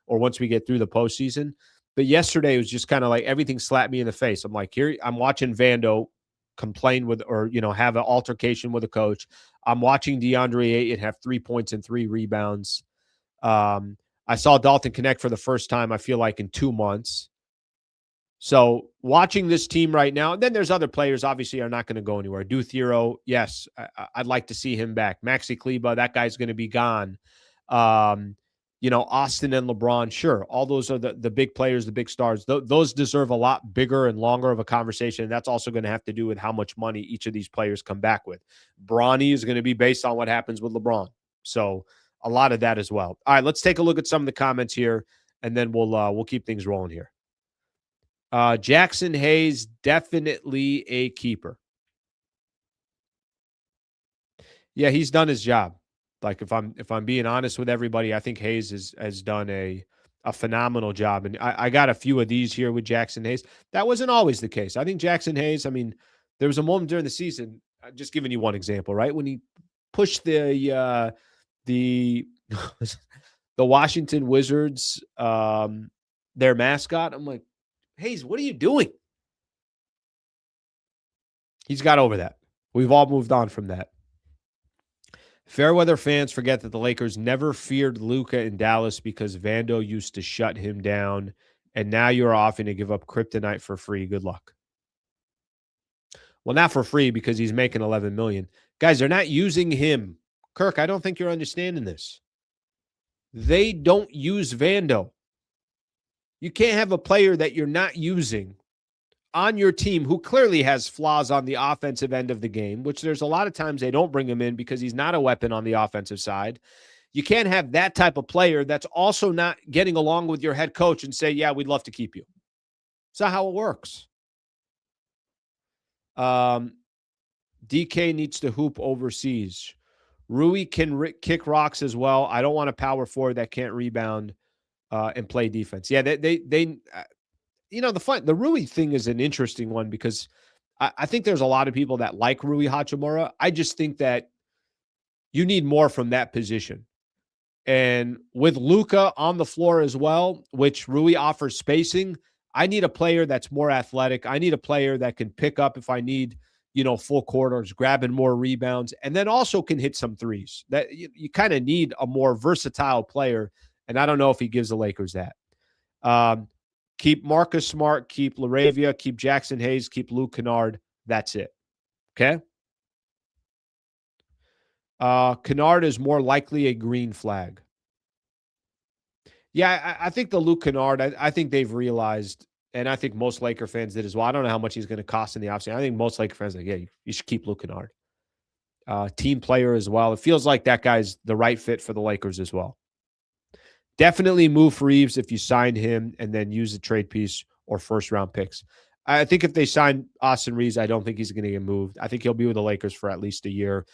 or once we get through the postseason. But yesterday was just kind of like everything slapped me in the face. I'm like, here, I'm watching Vando complain with, or have an altercation with a coach. I'm watching Deandre Ayton have 3 points and 3 rebounds. I saw Dalton Connect for the first time, I feel like, in 2 months. So watching this team right now, and then there's other players obviously are not going to go anywhere. Duthero, yes, I'd like to see him back. Maxi Kleba, that guy's going to be gone. Austin and LeBron, sure. All those are the big players, the big stars. Those deserve a lot bigger and longer of a conversation. And that's also going to have to do with how much money each of these players come back with. Bronny is going to be based on what happens with LeBron. So a lot of that as well. All right, let's take a look at some of the comments here, and then we'll keep things rolling here. Jackson Hayes, definitely a keeper. Yeah, he's done his job. Like if I'm being honest with everybody, I think Hayes has done a phenomenal job. And I got a few of these here with Jackson Hayes. That wasn't always the case. I think Jackson Hayes, there was a moment during the season, just giving you one example, right? When he pushed the Washington Wizards, their mascot, I'm like, Hayes, what are you doing? He's got over that. We've all moved on from that. Fairweather fans forget that the Lakers never feared Luka in Dallas because Vando used to shut him down, and now you're offering to give up kryptonite for free. Good luck. Well, not for free because he's making $11 million. Guys, they're not using him. Kirk, I don't think you're understanding this. They don't use Vando. You can't have a player that you're not using on your team who clearly has flaws on the offensive end of the game, which there's a lot of times they don't bring him in because he's not a weapon on the offensive side. You can't have that type of player that's also not getting along with your head coach and say, yeah, we'd love to keep you. That's not how it works. DK needs to hoop overseas. Rui can kick rocks as well. I don't want a power forward that can't rebound and play defense. Yeah, the Rui thing is an interesting one because I think there's a lot of people that like Rui Hachimura. I just think that you need more from that position. And with Luka on the floor as well, which Rui offers spacing, I need a player that's more athletic. I need a player that can pick up if I need, full quarters, grabbing more rebounds, and then also can hit some threes. That you kind of need a more versatile player, and I don't know if he gives the Lakers that. Keep Marcus Smart, keep LaRavia, keep Jackson Hayes, keep Luke Kennard. That's it. Okay? Kennard is more likely a green flag. Yeah, I think the Luke Kennard, I think they've realized, and I think most Laker fans did as well. I don't know how much he's going to cost in the offseason. I think most Laker fans are like, yeah, you should keep Luke Kennard. Team player as well. It feels like that guy's the right fit for the Lakers as well. Definitely move for Reeves if you sign him and then use the trade piece or first-round picks. I think if they sign Austin Reeves, I don't think he's going to get moved. I think he'll be with the Lakers for at least a year.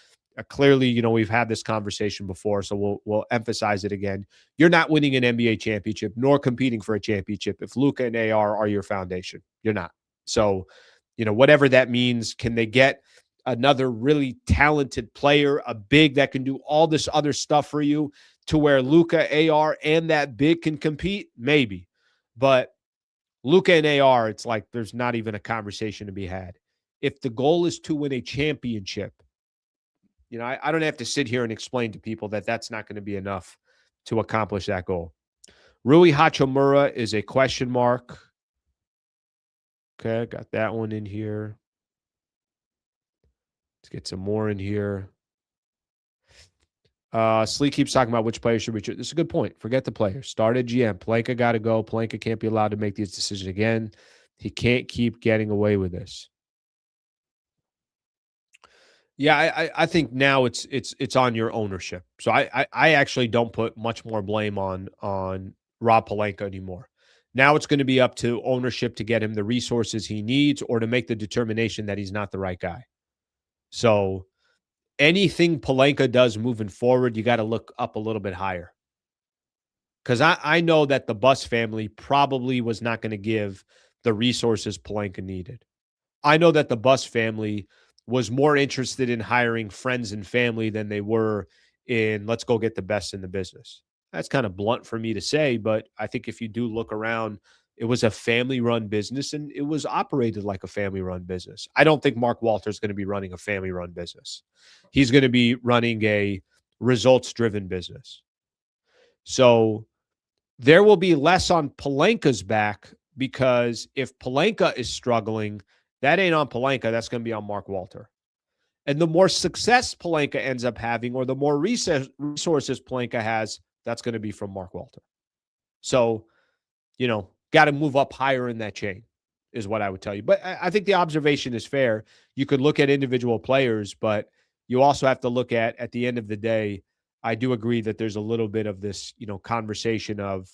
Clearly, we've had this conversation before, so we'll emphasize it again. You're not winning an NBA championship nor competing for a championship if Luka and AR are your foundation. You're not. So, whatever that means, can they get another really talented player, a big that can do all this other stuff for you to where Luka, AR, and that big can compete? Maybe. But Luka and AR, it's like there's not even a conversation to be had. If the goal is to win a championship, I don't have to sit here and explain to people that that's not going to be enough to accomplish that goal. Rui Hachimura is a question mark. Okay, got that one in here. Let's get some more in here. Slee keeps talking about which players should reach. This is a good point. Forget the players. Start at GM. Pelinka got to go. Pelinka can't be allowed to make these decisions again. He can't keep getting away with this. Yeah, I think now it's on your ownership. So I actually don't put much more blame on Rob Pelinka anymore. Now it's going to be up to ownership to get him the resources he needs or to make the determination that he's not the right guy. So anything Pelinka does moving forward, you got to look up a little bit higher. Because I know that the Buss family probably was not going to give the resources Pelinka needed. I know that the Buss family was more interested in hiring friends and family than they were in let's go get the best in the business. That's kind of blunt for me to say, but I think if you do look around, it was a family-run business, and it was operated like a family-run business. I don't think Mark Walter is going to be running a family-run business. He's going to be running a results-driven business. So there will be less on Pelinka's back because if Pelinka is struggling, that ain't on Pelinka. That's going to be on Mark Walter. And the more success Pelinka ends up having or the more resources Pelinka has, that's going to be from Mark Walter. So, got to move up higher in that chain is what I would tell you. But I think the observation is fair. You could look at individual players, but you also have to look at the end of the day, I do agree that there's a little bit of this, conversation of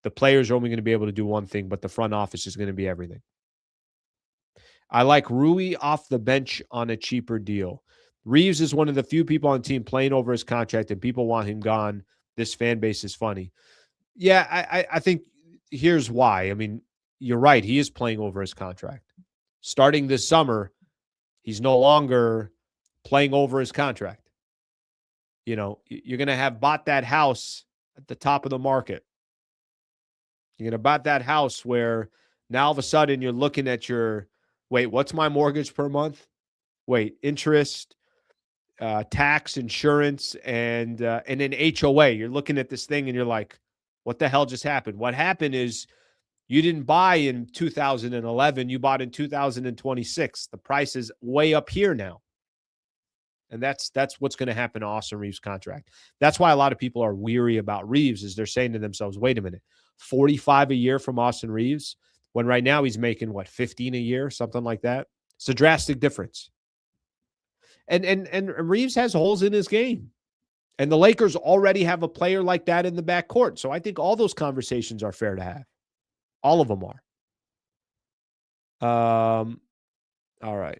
the players are only going to be able to do one thing, but the front office is going to be everything. I like Rui off the bench on a cheaper deal. Reeves is one of the few people on the team playing over his contract, and people want him gone. This fan base is funny. Yeah, I think here's why. I mean, you're right. He is playing over his contract. Starting this summer, he's no longer playing over his contract. You're going to have bought that house at the top of the market. You're going to bought that house where now all of a sudden you're looking at what's my mortgage per month? Interest, tax, insurance, and then HOA. You're looking at this thing and you're like, what the hell just happened? What happened is you didn't buy in 2011. You bought in 2026. The price is way up here now. And that's what's going to happen to Austin Reeves' contract. That's why a lot of people are weary about Reeves is they're saying to themselves, wait a minute, 45 a year from Austin Reeves when right now he's making 15 a year, something like that. It's a drastic difference. And Reeves has holes in his game. And the Lakers already have a player like that in the backcourt. So I think all those conversations are fair to have. All of them are. All right.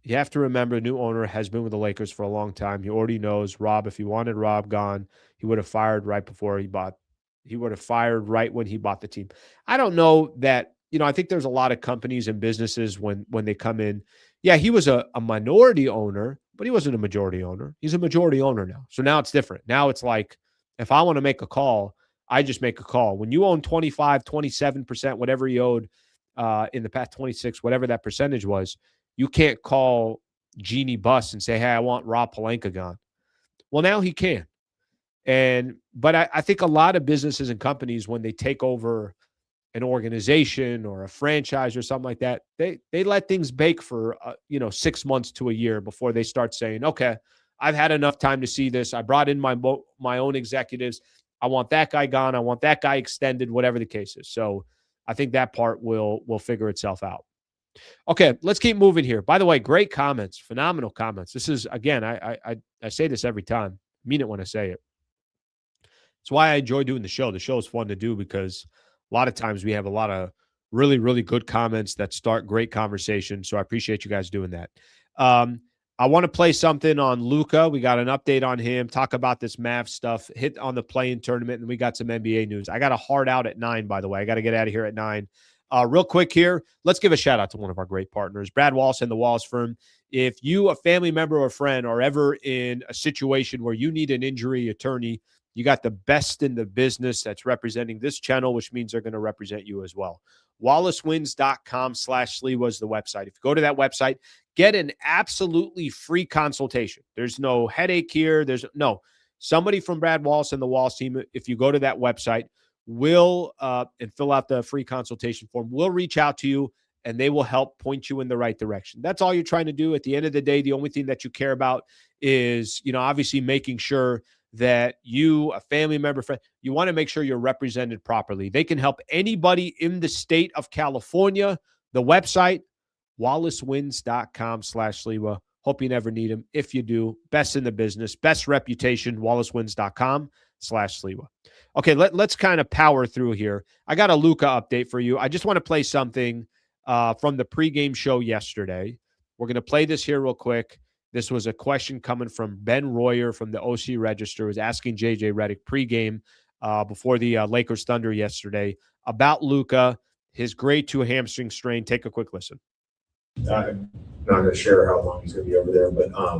You have to remember, the new owner has been with the Lakers for a long time. He already knows Rob. If he wanted Rob gone, he would have fired right before he bought. He would have fired right when he bought the team. I don't know that, I think there's a lot of companies and businesses when they come in. Yeah, he was a minority owner, but he wasn't a majority owner. He's a majority owner now. So now it's different. Now it's like, if I want to make a call, I just make a call. When you own 25, 27%, whatever he owed in the past 26, whatever that percentage was, you can't call Jeannie Buss and say, hey, I want Rob Pelinka gone. Well, now he can. But I think a lot of businesses and companies, when they take over an organization or a franchise or something like that, they let things bake for 6 months to a year before they start saying, okay, I've had enough time to see this. I brought in my own executives. I want that guy gone. I want that guy extended, whatever the case is. So I think that part will figure itself out. Okay, let's keep moving here. By the way, great comments, phenomenal comments. This is, again, I say this every time. I mean it when I say it. It's why I enjoy doing the show. The show is fun to do because a lot of times we have a lot of really, really good comments that start great conversations. So I appreciate you guys doing that. I want to play something on Luka. We got an update on him, talk about this Mavs stuff, hit on the play-in tournament, and we got some NBA news. I got a hard out at 9, by the way. I got to get out of here at 9. Real quick here, let's give a shout out to one of our great partners, Brad Wallace and the Wallace Firm. If you, a family member or friend, are ever in a situation where you need an injury attorney, you got the best in the business that's representing this channel, which means they're going to represent you as well. WallaceWins.com/Sliwa is the website. If you go to that website, get an absolutely free consultation. There's no headache here. Somebody from Brad Wallace and the Wallace team, if you go to that website, will and fill out the free consultation form, will reach out to you and they will help point you in the right direction. That's all you're trying to do. At the end of the day, the only thing that you care about is, obviously making sure that you, a family member, friend, you want to make sure you're represented properly. They can help anybody in the state of California. The website, WallaceWins.com/Sliwa. Hope you never need them. If you do, best in the business, best reputation, WallaceWins.com/Sliwa. Okay, let's kind of power through here. I got a Luka update for you. I just want to play something from the pregame show yesterday. We're going to play this here real quick. This was a question coming from Ben Royer from the OC Register, who's asking JJ Redick pregame before the Lakers Thunder yesterday about Luka, his grade 2 hamstring strain. Take a quick listen. I'm not going to share how long he's going to be over there, but I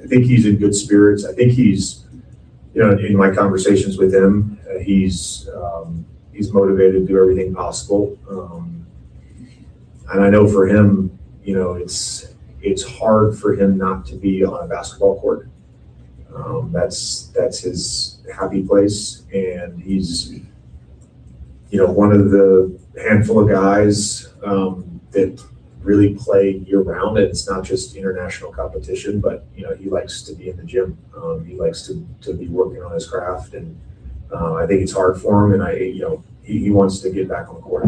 think he's in good spirits. I think he's, in my conversations with him, he's motivated to do everything possible. And I know for him, it's hard for him not to be on a basketball court. That's his happy place, and he's, one of the handful of guys that really play year round, and it's not just international competition, but he likes to be in the gym. He likes to be working on his craft, and I think it's hard for him, and he wants to get back on the court.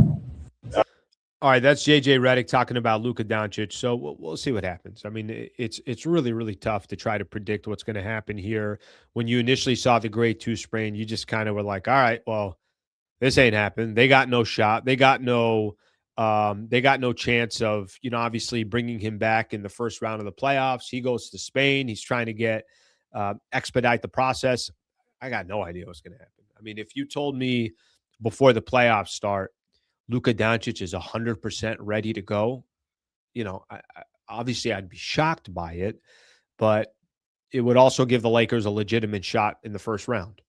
All right, that's JJ Redick talking about Luka Doncic. So we'll see what happens. I mean, it's really, really tough to try to predict what's going to happen here. When you initially saw the grade 2 sprain, you just kind of were like, all right, well, this ain't happened. They got no shot. They got no chance of, obviously bringing him back in the first round of the playoffs. He goes to Spain. He's trying to get expedite the process. I got no idea what's going to happen. I mean, if you told me before the playoffs start, Luka Doncic is 100% ready to go, obviously I'd be shocked by it, but it would also give the Lakers a legitimate shot in the first round.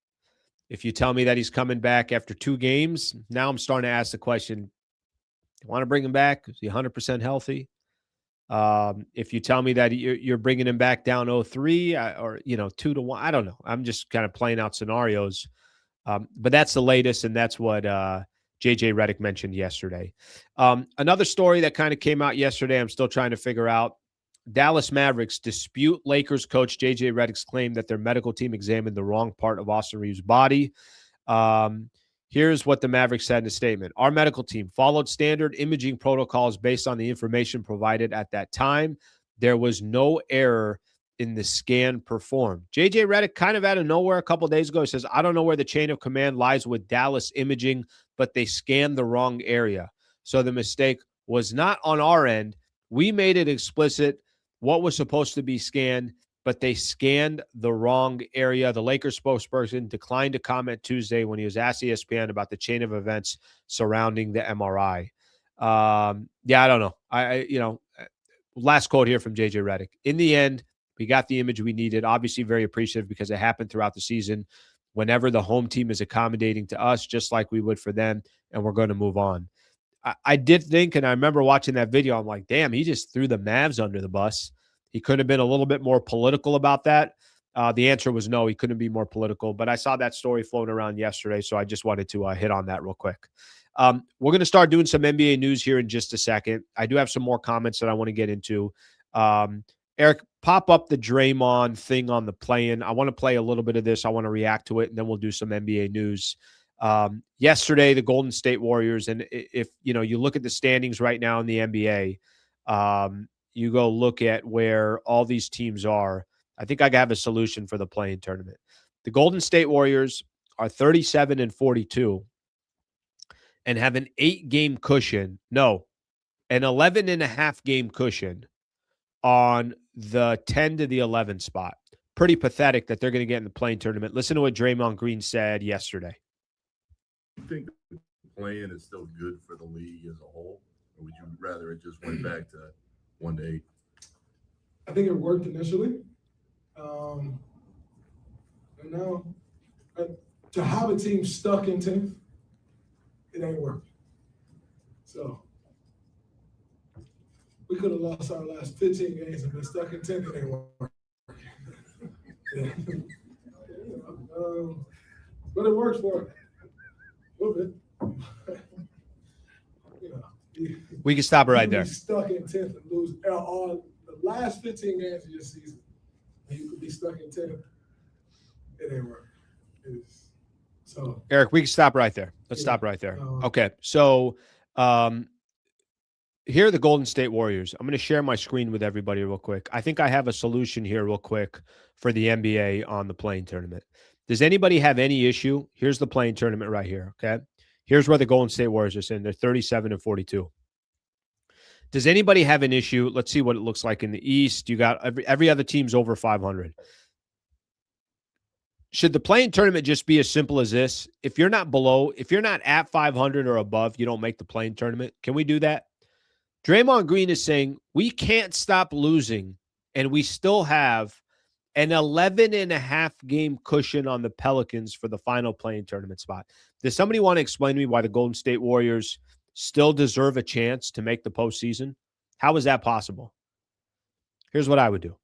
If you tell me that he's coming back after 2 games, now I'm starting to ask the question, you want to bring him back? Is he 100% healthy? If you tell me that you're bringing him back down 0-3 or 2-1, I don't know. I'm just kind of playing out scenarios. But that's the latest, and that's what JJ Redick mentioned yesterday. Another story that kind of came out yesterday, I'm still trying to figure out. Dallas Mavericks dispute Lakers coach JJ Redick's claim that their medical team examined the wrong part of Austin Reeves' body. Here's what the Mavericks said in a statement. Our medical team followed standard imaging protocols based on the information provided at that time. There was no error in the scan performed. JJ Redick kind of out of nowhere a couple of days ago says, I don't know where the chain of command lies with Dallas imaging, but they scanned the wrong area. So the mistake was not on our end. We made it explicit what was supposed to be scanned, but they scanned the wrong area. The Lakers spokesperson declined to comment Tuesday when he was asked ESPN about the chain of events surrounding the MRI. I don't know. Last quote here from JJ Redick. In the end, we got the image we needed. Obviously very appreciative because it happened throughout the season whenever the home team is accommodating to us, just like we would for them, and we're going to move on. I did think, and I remember watching that video, I'm like, damn, he just threw the Mavs under the bus. He could have been a little bit more political about that. The answer was no, he couldn't be more political. But I saw that story floating around yesterday, so I just wanted to hit on that real quick. We're going to start doing some NBA news here in just a second. I do have some more comments that I want to get into. Eric, pop up the Draymond thing on the play-in. I want to play a little bit of this. I want to react to it, and then we'll do some NBA news. Yesterday, the Golden State Warriors, and if you look at the standings right now in the NBA, you go look at where all these teams are. I think I have a solution for the play-in tournament. The Golden State Warriors are 37-42 and have an 8-game cushion. No, an 11.5 game cushion on the 10 to the 11 spot. Pretty pathetic that they're going to get in the play-in tournament. Listen to what Draymond Green said yesterday. I think the play-in is still good for the league as a whole, or would you rather it just went back to 1 to 8? I think it worked initially. And now, to have a team stuck in 10th, it ain't working. So we could have lost our last 15 games and been stuck in 10th, it ain't working. But it works for us. A little bit. We can stop it right there. Stuck in 10th and lose all the last 15 games of your season. You could be stuck in 10th. It ain't working. So Eric, we can stop right there. Let's stop right there. Okay. So here are the Golden State Warriors. I'm going to share my screen with everybody real quick. I think I have a solution here real quick for the NBA on the play-in tournament. Does anybody have any issue? Here's the play-in tournament right here, okay? Here's where the Golden State Warriors are sitting. They're 37-42. Does anybody have an issue? Let's see what it looks like in the East. You got every other team's over 500. Should the play-in tournament just be as simple as this? If you're not at 500 or above, you don't make the play-in tournament. Can we do that? Draymond Green is saying we can't stop losing, and we still have an 11.5 game cushion on the Pelicans for the final play-in tournament spot. Does somebody want to explain to me why the Golden State Warriors still deserve a chance to make the postseason? How is that possible? Here's what I would do.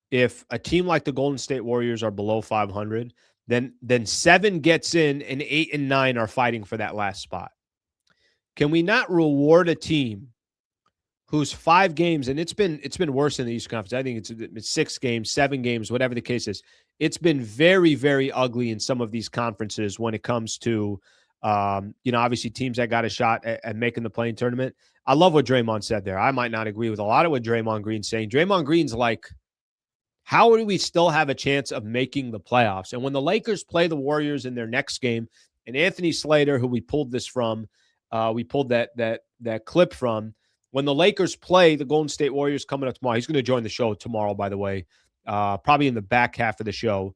If a team like the Golden State Warriors are below 500, then 7 gets in and 8 and 9 are fighting for that last spot. Can we not reward a team who's 5 games, and it's been worse in the East Conference. I think it's 6 games, 7 games, whatever the case is. It's been very, very ugly in some of these conferences when it comes to, obviously teams that got a shot at making the play-in tournament. I love what Draymond said there. I might not agree with a lot of what Draymond Green's saying. Draymond Green's like, how do we still have a chance of making the playoffs? And when the Lakers play the Warriors in their next game, and Anthony Slater, who we pulled this from, we pulled that clip from, when the Lakers play the Golden State Warriors coming up tomorrow, he's going to join the show tomorrow, by the way, probably in the back half of the show.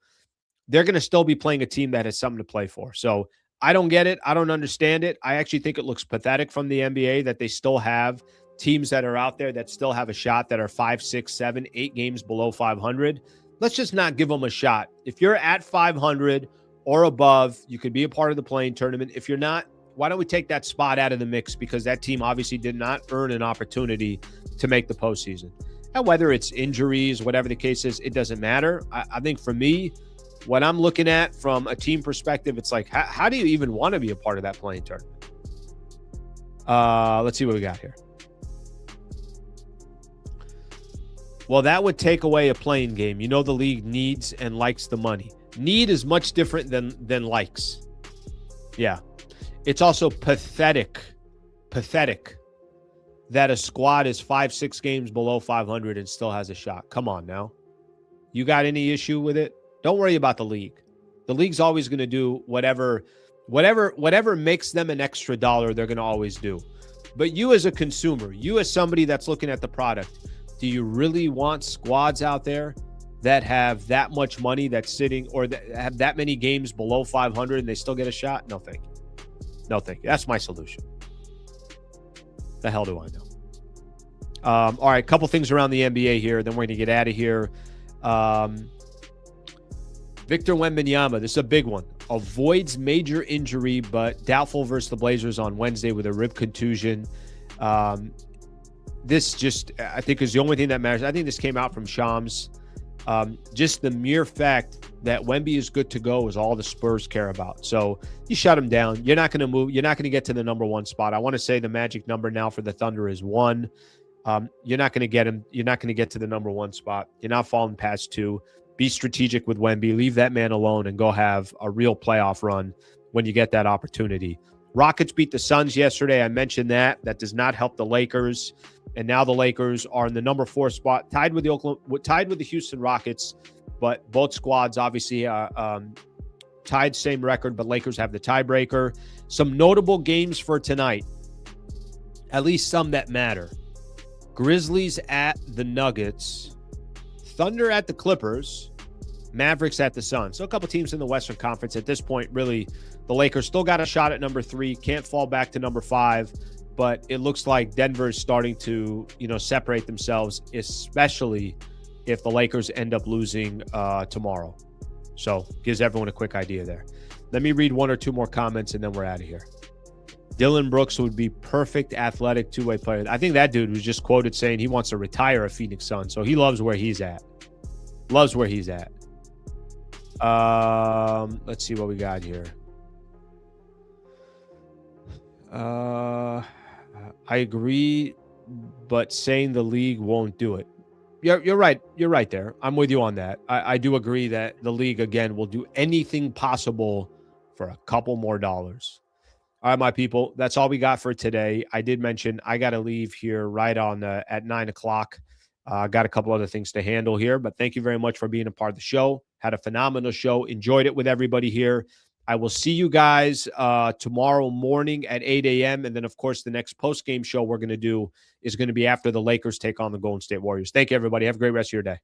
They're going to still be playing a team that has something to play for. So I don't get it. I don't understand it. I actually think it looks pathetic from the NBA that they still have teams that are out there that still have a shot that are 5, 6, 7, 8 games below 500. Let's just not give them a shot. If you're at 500 or above, you could be a part of the play-in tournament. If you're not, why don't we take that spot out of the mix? Because that team obviously did not earn an opportunity to make the postseason. And whether it's injuries, whatever the case is, it doesn't matter. I think for me, what I'm looking at from a team perspective, it's like, how do you even want to be a part of that play-in tournament? Let's see what we got here. Well, that would take away a play-in game. You know the league needs and likes the money. Need is much different than likes. Yeah. It's also pathetic that a squad is 5, 6 games below 500 and still has a shot. Come on now. You got any issue with it? Don't worry about the league. The league's always going to do whatever makes them an extra dollar, they're going to always do. But you as a consumer, you as somebody that's looking at the product, do you really want squads out there that have that much money that's sitting, or that have that many games below 500 and they still get a shot? No, thank you. No, thank you. That's my solution. The hell do I know? All right, a couple things around the NBA here, then we're going to get out of here. Victor Wembanyama, this is a big one. Avoids major injury, but doubtful versus the Blazers on Wednesday with a rib contusion. This just, I think, is the only thing that matters. I think this came out from Shams. Just the mere fact that Wemby is good to go is all the Spurs care about. So you shut him down. You're not going to move. You're not going to get to the number 1 spot. I want to say the magic number now for the Thunder is 1. You're not going to get him. You're not going to get to the number 1 spot. You're not falling past 2. Be strategic with Wemby. Leave that man alone and go have a real playoff run when you get that opportunity. Rockets beat the Suns yesterday. I mentioned that. That does not help the Lakers. And now the Lakers are in the number 4 spot, tied with the Houston Rockets. But both squads obviously tied, same record, but Lakers have the tiebreaker. Some notable games for tonight, at least some that matter. Grizzlies at the Nuggets, Thunder at the Clippers, Mavericks at the Suns. So a couple teams in the Western Conference at this point. Really, the Lakers still got a shot at number 3. Can't fall back to number 5. But it looks like Denver is starting to, separate themselves, especially if the Lakers end up losing tomorrow. So gives everyone a quick idea there. Let me read 1 or 2 more comments, and then we're out of here. Dylan Brooks would be perfect athletic two-way player. I think that dude was just quoted saying he wants to retire a Phoenix Sun, so he loves where he's at. Loves where he's at. Let's see what we got here. I agree, but saying the league won't do it. You're right. You're right there. I'm with you on that. I do agree that the league, again, will do anything possible for a couple more dollars. All right, my people, that's all we got for today. I did mention I got to leave here right on at 9 o'clock. Got a couple other things to handle here, but thank you very much for being a part of the show. Had a phenomenal show. Enjoyed it with everybody here. I will see you guys tomorrow morning at 8 a.m. And then, of course, the next post-game show we're going to do is going to be after the Lakers take on the Golden State Warriors. Thank you, everybody. Have a great rest of your day.